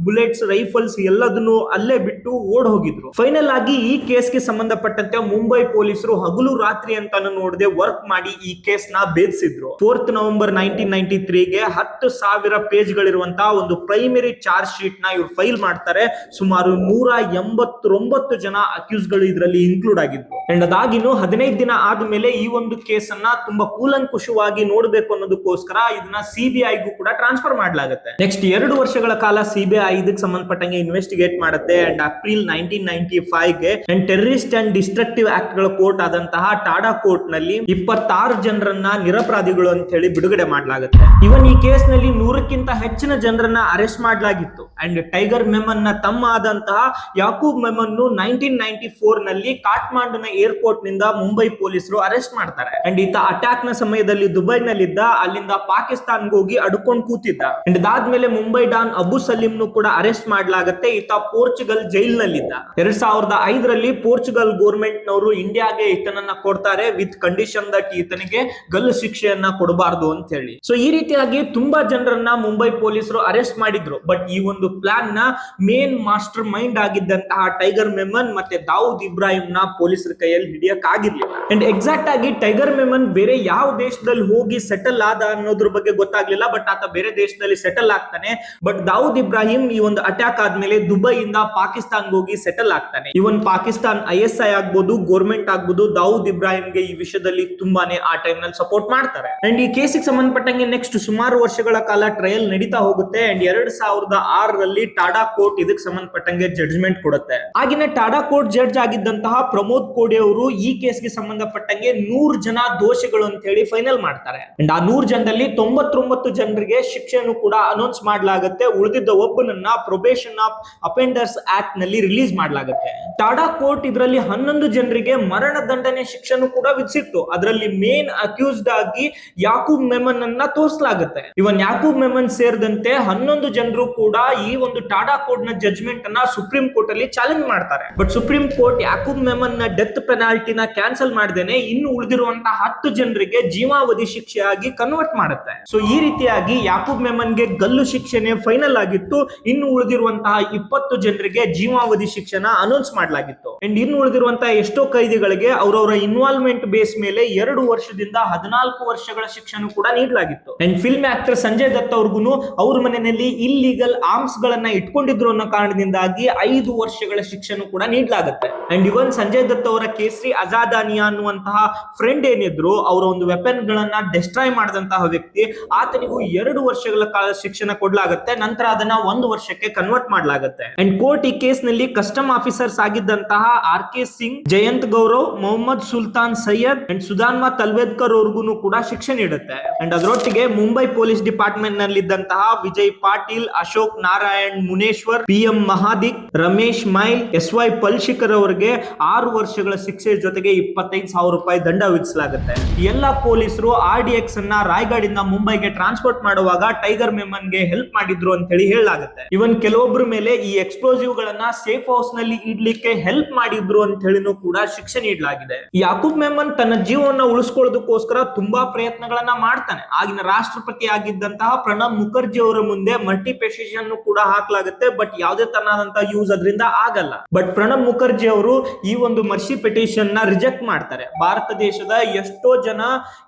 Speaker 1: ಬುಲೆಟ್ಸ್, ರೈಫಲ್ಸ್ ಎಲ್ಲದನ್ನು ಅಲ್ಲೇ ಬಿಟ್ಟು ಓಡ್ ಹೋಗಿದ್ರು. ಫೈನಲ್ ಆಗಿ ಈ ಕೇಸ್ಗೆ ಸಂಬಂಧಪಟ್ಟಂತೆ ಮುಂಬೈ ಪೊಲೀಸರು ಹಗಲು ರಾತ್ರಿ ಅಂತಾನು ನೋಡದೆ ವರ್ಕ್ ಮಾಡಿ ಈ ಕೇಸ್ ನ ಭೇದಿಸಿದ್ರು. 4th ನವೆಂಬರ್ 1993ಗೆ 10,000 ಪೇಜ್ಗಳಿರುವಂತಹ ಒಂದು ಪ್ರೈಮರಿ ಚಾರ್ಜ್ ಶೀಟ್ ನ ಇವ್ರು ಫೈಲ್ ಮಾಡ್ತಾರೆ. ಸುಮಾರು 189 ಜನ ಅಕ್ಯೂಸ್ ಗಳು ಇದರಲ್ಲಿ ಇನ್ಕ್ಲೂಡ್ ಆಗಿದ್ರು. ಅಂಡ್ ಅದಾಗಿನ್ನು 15 ದಿನ ಆದ್ಮೇಲೆ ಈ ಒಂದು ಕೇಸ್ ಅನ್ನ ತುಂಬಾ ಕೂಲಂಕುಷವಾಗಿ ನೋಡ್ಬೇಕು ಅನ್ನೋದಕ್ಕೋಸ್ಕರ ಇದನ್ನ ಸಿಬಿಐಗೂ ಕೂಡ ಟ್ರಾನ್ಸ್ಫರ್ ಮಾಡಲಾಗುತ್ತೆ. ನೆಕ್ಸ್ಟ್ 2 ವರ್ಷಗಳ ಕಾಲ ಸಿಬಿಐ ಇದಕ್ಕೆ ಸಂಬಂಧಪಟ್ಟಂಗೆ ಇನ್ವೆಸ್ಟಿಗೇಟ್ ಮಾಡುತ್ತೆ. ಅಂಡ್ ಏಪ್ರಿಲ್ 1995ಗೆ ಟೆರರಿಸ್ಟ್ ಅಂಡ್ ಡಿಸ್ಟ್ರಕ್ಟಿವ್ ಆಕ್ಟ್ ಗಳ ಕೋರ್ಟ್ ಆದಂತಹ ಟಾಡಾ ಕೋರ್ಟ್ ನಲ್ಲಿ 26 ಜನರನ್ನ ನಿರಪರಾಧಿಗಳು ಅಂತ ಹೇಳಿ ಬಿಡುಗಡೆ ಮಾಡಲಾಗುತ್ತೆ. ಇವನ್ ಈ ಕೇಸ್ ನಲ್ಲಿ 100ಕ್ಕಿಂತ ಹೆಚ್ಚಿನ ಜನರನ್ನ ಅರೆಸ್ಟ್ ಮಾಡಲಾಗಿತ್ತು. ಅಂಡ್ ಟೈಗರ್ ಮೆಮನ್ ನ ತಮ್ಮ ಆದಂತಹ ಯಾಕೂಬ್ ಮೆಮನ್ 1994 ನಲ್ಲಿ ಕಾಠ್ಮಾಂಡುನ ಏರ್ಪೋರ್ಟ್ ನಿಂದ ಮುಂಬೈ ಪೊಲೀಸರು ಅರೆಸ್ಟ್ ಮಾಡ್ತಾರೆ. ಅಂಡ್ ಈತ ಅಟ್ಯಾಕ್ ನ ಸಮಯದಲ್ಲಿ ದುಬೈನಲ್ಲಿದ್ದ, ಅಲ್ಲಿಂದ ಪಾಕಿಸ್ತಾನ್ಗೆ ಹೋಗಿ ಅಡ್ಕೊಂಡು ಕೂತಿದ್ದ. ಅಂಡ್ ಅದಾದ್ಮೇಲೆ ಮುಂಬೈ ಡಾನ್ ಅಬು ಸಲೀಂ ಕೂಡ ಅರೆಸ್ಟ್ ಮಾಡಲಾಗುತ್ತೆ. ಈತ ಪೋರ್ಚುಗಲ್ ಜೈಲ್ ನಲ್ಲಿದ್ದ. 2005ರಲ್ಲಿ ಪೋರ್ಚುಗಲ್ ಗೌರ್ಮೆಂಟ್ ನವರು ಇಂಡಿಯಾಗೆ ಈತನನ್ನ ಕೊಡ್ತಾರೆ ವಿತ್ ಕಂಡೀಷನ್ ದಟ್ ಈತನಿಗೆ ಗಲ್ಲು ಶಿಕ್ಷೆಯನ್ನ ಕೊಡಬಾರದು ಅಂತ ಹೇಳಿ. ಸೊ ಈ ರೀತಿಯಾಗಿ ತುಂಬಾ ಜನರನ್ನ ಮುಂಬೈ ಪೊಲೀಸರು ಅರೆಸ್ಟ್ ಮಾಡಿದ್ರು. ಬಟ್ ಈ ಒಂದು ಪ್ಲಾನ್ ನ main master mind ಆಗಿದ್ದಂತಹ tiger Memon ಮತ್ತೆ ದಾವೂದ್ ಇಬ್ರಾಹಿಂ ನ ಪೊಲೀಸರ ಕೈಯಲ್ಲಿ ಹಿಡಿಯಕ್ ಆಗಿರ್ಲಿಲ್ಲ. ಅಂಡ್ ಎಕ್ಸಾಕ್ಟ್ ಆಗಿ ಟೈಗರ್ ಮೆಮನ್ ಬೇರೆ ಯಾವ ದೇಶದಲ್ಲಿ ಹೋಗಿ ಸೆಟಲ್ ಆದ ಅನ್ನೋದ್ರ ಬಗ್ಗೆ ಗೊತ್ತಾಗ್ಲಿಲ್ಲ. ಬಟ್ ಆತ ಬೇರೆ ದೇಶದಲ್ಲಿ ಸೆಟಲ್ ಆಗ್ತಾನೆ. ಬಟ್ ದಾವೂದ್ ಇಬ್ರಾಹಿಂ ಈ ಒಂದು ಅಟ್ಯಾಕ್ ಆದ್ಮೇಲೆ ದುಬೈಯಿಂದ ಪಾಕಿಸ್ತಾನ್ಗೆ ಹೋಗಿ ಸೆಟಲ್ ಆಗ್ತಾನೆ. ಇವನ್ ಪಾಕಿಸ್ತಾನ್ ISI ಆಗ್ಬೋದು, ಗೌರ್ಮೆಂಟ್ ಆಗ್ಬೋದು, ದಾವೂದ್ ಇಬ್ರಾಹಿಂಗೆ ಈ ವಿಷಯದಲ್ಲಿ ತುಂಬಾನೇ ಆ ಟೈಮ್ ನಲ್ಲಿ ಸಪೋರ್ಟ್ ಮಾಡ್ತಾರೆ. ಅಂಡ್ ಈ ಕೇಸಿಗೆ ಸಂಬಂಧಪಟ್ಟಂಗೆ ನೆಕ್ಸ್ಟ್ ಸುಮಾರು ವರ್ಷಗಳ ಕಾಲ ಟ್ರಯಲ್ ನಡೀತಾ ಹೋಗುತ್ತೆ. ಅಂಡ್ 2006ರಲ್ಲಿ ಟಾಡಾ ಕೋರ್ಟ್ ಇದಕ್ಕೆ ಸಂಬಂಧಪಟ್ಟಂಗೆ ಜಡ್ಜ್ಮೆಂಟ್ ಕೊಡುತ್ತೆ. ಆಗಿನ ಟಾಡಾ ಕೋರ್ಟ್ ಜಡ್ಜ್ ಆಗಿದ್ದಂತಹ ಪ್ರಮೋದ್ ಕೋಡೆ ಅವರು ಈ ಕೇಸ್ಗೆ ಸಂಬಂಧಪಟ್ಟಂಗೆ 100 ಜನ ದೋಷಿಗಳು ಅಂತ ಹೇಳಿ ಫೈನಲ್ ಮಾಡ್ತಾರೆ. ಅಂಡ್ ಆ 100 ಜನದಲ್ಲಿ 99 ಜನರಿಗೆ ಶಿಕ್ಷೆಯನ್ನು ಕೂಡ ಅನೌನ್ಸ್ ಮಾಡಲಾಗುತ್ತೆ. ಉಳಿದಿದ್ದ ಒಬ್ಬನನ್ನ ಪ್ರೊಬೇಷನ್ ಆಫ್ ಅಫೆಂಡರ್ಸ್ ಆಕ್ಟ್ ನಲ್ಲಿ ರಿಲೀಸ್ ಮಾಡಲಾಗುತ್ತೆ. ಟಾಡಾ ಕೋರ್ಟ್ ಇದರಲ್ಲಿ 11 ಜನರಿಗೆ ಮರಣ ದಂಡನೆ ಶಿಕ್ಷೆಯನ್ನು ಕೂಡ ವಿಧಿಸಿತ್ತು. ಅದರಲ್ಲಿ ಮೇನ್ ಅಕ್ಯೂಸ್ಡ್ ಆಗಿ ಯಾಕೂಬ್ ಮೆಮನ್ ಅನ್ನ ತೋರಿಸಲಾಗುತ್ತೆ. ಇವನ್ ಯಾಕೂಬ್ ಮೆಮನ್ ಸೇರಿದಂತೆ 11 ಜನರು ಕೂಡ ಈ ಒಂದು ಟಾಡಾ ಕೋರ್ಟ್ ನ ಜಡ್ಜ್ಮೆಂಟ್ ಅನ್ನ ಸುಪ್ರೀಂ ಕೋರ್ಟ್ ಅಲ್ಲಿ ಚಾಲೆಂಜ್ ಮಾಡ್ತಾರೆ. But supreme court Yakub Memon ನ ಡೆತ್ ಪೆನಾಲ್ಟಿನ ಕ್ಯಾನ್ಸಲ್ ಮಾಡದೇನೆ ಇನ್ನು ಉಳಿದಿರುವಂತಹ 10 ಜನರಿಗೆ ಜೀವಾವಧಿ ಶಿಕ್ಷೆಯಾಗಿ ಕನ್ವರ್ಟ್ ಮಾಡುತ್ತೆ. ಸೊ ಈ ರೀತಿಯಾಗಿ ಯಾಕೂಬ್ ಮೆಮನ್ಗೆ ಗಲ್ಲು ಶಿಕ್ಷೆನೆ ಫೈನಲ್ ಆಗಿತ್ತು. ಇನ್ನು ಉಳಿದಿರುವಂತಹ 20 ಜನರಿಗೆ ಜೀವಾವಧಿ ಶಿಕ್ಷೆನ ಅನೌನ್ಸ್ ಮಾಡಲಾಗಿತ್ತು. ಅಂಡ್ ಇನ್ನು ಉಳಿದಿರುವಂತಹ ಎಷ್ಟೋ ಕೈದಿಗಳಿಗೆ ಅವರವರ ಇನ್ವಾಲ್ವ್ಮೆಂಟ್ ಬೇಸ್ ಮೇಲೆ 2 ವರ್ಷದಿಂದ 14 ವರ್ಷಗಳ ಶಿಕ್ಷೆಯನ್ನು ಕೂಡ ನೀಡಲಾಗಿತ್ತು. And film actor Sanjay Dutt ಅವ್ರಿಗೂ ಅವ್ರ ಮನೆಯಲ್ಲಿ ಇಲ್ಲಿಗಲ್ ಆರ್ಮ್ಸ್ ಗಳನ್ನ ಇಟ್ಕೊಂಡಿದ್ರು ಅನ್ನೋ ಕಾರಣದಿಂದಾಗಿ 5 ವರ್ಷಗಳ ಶಿಕ್ಷೆಯನ್ನು ಕೂಡ ನೀಡಲಾಗುತ್ತೆ. ಅಂಡ್ ಇವನ್ ಸಂಜಯ್ ದತ್ ಅವರ ಕೇಸರಿ ಅಜಾದಾನಿಯಾ ಅನ್ನುವಂತಹ ಫ್ರೆಂಡ್ ಏನಿದ್ರು, ಅವರ ಒಂದು ವೆಪನ್ ಗಳನ್ನ ಡೆಸ್ಟ್ರಾಯ್ ಮಾಡಿದಂತಹ ವ್ಯಕ್ತಿ, ಆತನಿಗೂ 2 ವರ್ಷಗಳ ಕಾಲ ಶಿಕ್ಷಣ ಕೊಡಲಾಗುತ್ತೆ. ನಂತರ ಅದನ್ನ 1 ವರ್ಷಕ್ಕೆ ಕನ್ವರ್ಟ್ ಮಾಡಲಾಗುತ್ತೆ. ಅಂಡ್ ಕೋರ್ಟ್ ಈ ಕೇಸ್ ನಲ್ಲಿ ಕಸ್ಟಮ್ ಆಫೀಸರ್ಸ್ ಆಗಿದ್ದಂತಹ RK ಸಿಂಗ್, ಜಯಂತ್ ಗೌರವ್, ಮೊಹಮ್ಮದ್ ಸುಲ್ತಾನ್ ಸೈಯದ್ ಅಂಡ್ ಸುಧಾನ್ಮಾ ತಲ್ವೇದ್ಕರ್ ಅವ್ರಿಗೂ ಕೂಡ ಶಿಕ್ಷೆ ನೀಡುತ್ತೆ. ಅಂಡ್ ಅದರೊಟ್ಟಿಗೆ ಮುಂಬೈ ಪೊಲೀಸ್ ಡಿಪಾರ್ಟ್ಮೆಂಟ್ ನಲ್ಲಿದ್ದಂತಹ ವಿಜಯ್ ಪಾಟೀಲ್, ಅಶೋಕ್ ನಾರಾಯಣ್ ಮುನೇಶ್ವರ್, PM ಮಹಾದಿಕ್, ರಮೇಶ್ ಮೈಲ್, SY ಪಲ್ಶಿಕರ್ ಅವರಿಗೆ 6 ವರ್ಷಗಳ ಶಿಕ್ಷೆ ಜೊತೆಗೆ 25,000 ರೂಪಾಯಿ ದಂಡ ವಿಧಿಸಲಾಗುತ್ತೆ. ಎಲ್ಲಾ ಪೊಲೀಸರು RDX ಅನ್ನ ರಾಯ್ಗಢಿಂದ ಮುಂಬೈಗೆ ಟ್ರಾನ್ಸ್ಪೋರ್ಟ್ ಮಾಡುವಾಗ ಟೈಗರ್ ಮೆಮನ್ ಗೆ ಹೆಲ್ಪ್ ಮಾಡಿದ್ರು ಅಂತ ಹೇಳಿ ಹೇಳಲಾಗುತ್ತೆ. ಇವನ್ ಕೆಲವೊಬ್ಬರ ಮೇಲೆ ಈ ಎಕ್ಸ್ಪ್ಲೋಸಿವ್ ಗಳನ್ನ ಸೇಫ್ ಹೌಸ್ ನಲ್ಲಿ ಇಡ್ಲಿಕ್ಕೆ ಹೆಲ್ಪ್ ಮಾಡಿದ್ರು ಅಂತ ಹೇಳಿನೂ ಕೂಡ ಶಿಕ್ಷೆ ನೀಡಲಾಗಿದೆ. ಯಾಕೂಬ್ ಮೆಮನ್ ತನ್ನ ಜೀವನ ಉಳಿಸ್ಕೊಳ್ಳೋದಕ್ಕೋಸ್ಕರ ತುಂಬಾ ಪ್ರಯತ್ನಗಳನ್ನ ಮಾಡ್ತಾನೆ. ಆಗಿನ ರಾಷ್ಟ್ರಪತಿ ಆಗಿದ್ದಂತಹ ಪ್ರಣಬ್ ಮುಖರ್ಜಿ ಅವರ ಮುಂದೆ ಮಲ್ಟಿ ಪೆಟಿಷನ್ ಕೂಡ ಹಾಕಲಾಗುತ್ತೆ. ಬಟ್ ಯಾವುದೇ ತರನಾದಂತಹ ಯೂಸ್ ಅದರಿಂದ ಆಗಲ್ಲ. ಬಟ್ ಪ್ರಣಬ್ ಮುಖರ್ಜಿ ಅವರು ಈ ಒಂದು ಮರ್ಸಿ ಪೆಟಿಷನ್ ನ ರಿಜೆಕ್ಟ್ ಮಾಡ್ತಾರೆ. ಭಾರತ ದೇಶದ ಎಷ್ಟೋ ಜನ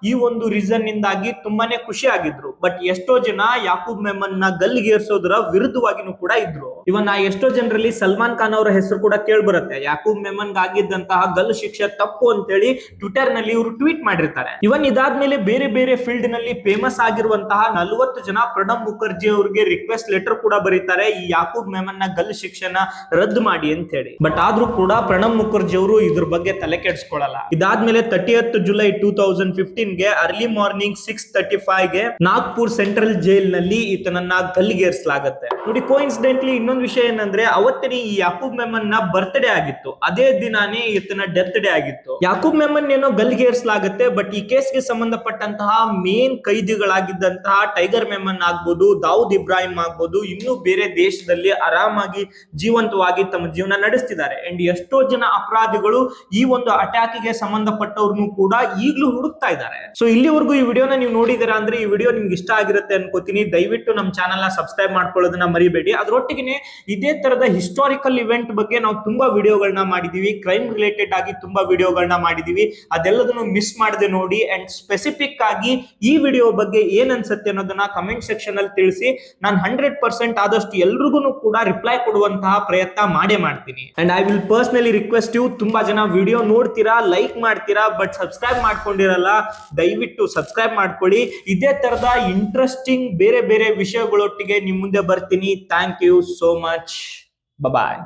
Speaker 1: ಈ ಒಂದು ರೀಸನ್ ನಿಂದಾಗಿ ತುಂಬಾನೇ ಖುಷಿ ಆಗಿದ್ರು. ಬಟ್ ಎಷ್ಟೋ ಜನ ಯಾಕೂಬ್ ಮೆಮನ್ ನ ಗಲ್ಲಿಗೇರಿಸೋದರ ವಿರುದ್ಧವಾಗಿನೂ ಕೂಡ ಇದ್ರು. ಇವನ್ ಎಷ್ಟೋ ಜನರಲ್ಲಿ ಸಲ್ಮಾನ್ ಖಾನ್ ಅವರ ಹೆಸರು ಕೂಡ ಕೇಳ್ಬರುತ್ತೆ. ಯಾಕೂಬ್ ಮೆಮನ್ ಆಗಿದ್ದಂತಹ ಗಲ್ಲು ಶಿಕ್ಷೆ ತಪ್ಪು ಅಂತ ಹೇಳಿ ಟ್ವಿಟರ್ ನಲ್ಲಿ ಇವರು ಟ್ವೀಟ್ ಮಾಡಿರ್ತಾರೆ. ಇವನ್ ಇದಾದ್ಮೇಲೆ ಬೇರೆ ಬೇರೆ ಫೀಲ್ಡ್ ನಲ್ಲಿ ಫೇಮಸ್ ಆಗಿರುವಂತಹ 40 ಜನ ಪ್ರಣಬ್ ಮುಖರ್ಜಿ ಅವರಿಗೆ ರಿಕ್ವೆಸ್ಟ್ ಲೆಟರ್ ಕೂಡ ಬರೀತಾರೆ, ಈ ಯಾಕೂಬ್ ಮೆಮನ್ ನ ಗಲ್ಲು ಶಿಕ್ಷೆನ ರದ್ದು ಮಾಡಿ ಅಂತ ಹೇಳಿ. ಬಟ್ ಆದ್ರೂ ಕೂಡ ಪ್ರಣಬ್ ಮುಖರ್ಜಿ ಅವರು ಇದ್ರ ಬಗ್ಗೆ ತಲೆ ಕೆಡಿಸ್ಕೊಳ್ಳಲ್ಲ. ಇದಾದ್ಮೇಲೆ 30th ಜುಲೈ 2015ಗೆ ಅರ್ಲಿ ಮಾರ್ನಿಂಗ್ 6:35ಗೆ ನಾಗ್ಪುರ್ ಸೆಂಟ್ರಲ್ ಜೈಲ್ ನಲ್ಲಿ ಈತನನ್ನ ಗಲ್ಲಿಗೇರಿಸಲಾಗುತ್ತೆ. ನೋಡಿ, ಕೋಇನ್ಸಿಡೆಂಟ್ಲಿ ಇನ್ನೊಂದು ವಿಷಯ ಏನಂದ್ರೆ ಅವತ್ತಿನ ಈ ಯಾಕೂಬ್ ಮೆಮನ್ ನ ಬರ್ತ್ಡೇ ಆಗಿತ್ತು. ಅದೇ ದಿನಾನೇ ಈತನ ಡೆತ್ ಡೇ ಆಗಿತ್ತು. ಯಾಕೂಬ್ ಮೆಮನ್ ಏನೋ ಗಲ್ಲಿಗೇರಿಸಲಾಗುತ್ತೆ. ಬಟ್ ಈ ಕೇಸ್ಗೆ ಸಂಬಂಧಪಟ್ಟಂತಹ ಮೇನ್ ಕೈದಿಗಳಾಗಿದ್ದಂತಹ ಟೈಗರ್ ಮೆಮನ್ ಆಗ್ಬೋದು, ದಾವೂದ್ ಇಬ್ರಾಹಿಂ ಆಗ್ಬೋದು, ಇನ್ನೂ ಬೇರೆ ದೇಶದಲ್ಲಿ ಆರಾಮಾಗಿ ಜೀವಂತವಾಗಿ ತಮ್ಮ ಜೀವನ ನಡೆಸ್ತಿದ್ದಾರೆ. ಅಂಡ್ ಎಷ್ಟೋ ಎಷ್ಟೋ ಜನ ಅಪರಾಧಿಗಳು ಈ ಒಂದು ಅಟ್ಯಾಕ್ಗೆ ಸಂಬಂಧಪಟ್ಟವ್ರನ್ನು ಕೂಡ ಈಗಲೂ ಹುಡುಕ್ತಾ ಇದ್ದಾರೆ. ಸೊ ಇಲ್ಲಿವರೆಗೂ ಈ ವಿಡಿಯೋನ ನೀವು ನೋಡಿದಿರಾ ಅಂದ್ರೆ ಈ ವಿಡಿಯೋ ನಿಮ್ಗೆ ಇಷ್ಟ ಆಗಿರುತ್ತೆ ಅನ್ಕೋತೀನಿ. ದಯವಿಟ್ಟು ನಮ್ಮ ಚಾನಲ್ ನ ಸಬ್ಸ್ಕ್ರೈಬ್ ಮಾಡ್ಕೊಳ್ಳೋದನ್ನ ಮರಿಬೇಡಿ. ಅದರೊಟ್ಟಿಗೆ ಇದೇ ತರದ ಹಿಸ್ಟಾರಿಕಲ್ ಇವೆಂಟ್ ಬಗ್ಗೆ ನಾವು ತುಂಬಾ ವಿಡಿಯೋಗಳನ್ನ ಮಾಡಿದೀವಿ, ಕ್ರೈಮ್ ರಿಲೇಟೆಡ್ ಆಗಿ ತುಂಬಾ ವಿಡಿಯೋಗಳನ್ನ ಮಾಡಿದೀವಿ. ಅದೆಲ್ಲದನ್ನು ಮಿಸ್ ಮಾಡದೆ ನೋಡಿ. ಅಂಡ್ ಸ್ಪೆಸಿಫಿಕ್ ಆಗಿ ಈ ವಿಡಿಯೋ ಬಗ್ಗೆ ಏನ್ ಅನ್ಸುತ್ತೆ ಅನ್ನೋದನ್ನ ಕಮೆಂಟ್ ಸೆಕ್ಷನ್ ಅಲ್ಲಿ ತಿಳಿಸಿ. ನಾನು 100% ಆದಷ್ಟು ಎಲ್ರಿಗೂ ಕೂಡ ರಿಪ್ಲೈ ಕೊಡುವಂತಹ ಪ್ರಯತ್ನ ಮಾಡೇ ಮಾಡ್ತೀನಿ. And I will personally request you, ತುಂಬಾ ಜನ ವಿಡಿಯೋ ನೋಡ್ತೀರಾ, ಲೈಕ್ ಮಾಡ್ತೀರಾ, ಬಟ್ ಸಬ್ಸ್ಕ್ರೈಬ್ ಮಾಡ್ಕೊಂಡಿರಲ್ಲ. ದಯವಿಟ್ಟು ಸಬ್ಸ್ಕ್ರೈಬ್ ಮಾಡ್ಕೊಳ್ಳಿ. ಇದೇ ತರದ ಇಂಟ್ರೆಸ್ಟಿಂಗ್ ಬೇರೆ ಬೇರೆ ವಿಷಯಗಳೊಟ್ಟಿಗೆ ನಿಮ್ ಮುಂದೆ ಬರ್ತೀನಿ. Thank you so much. Bye.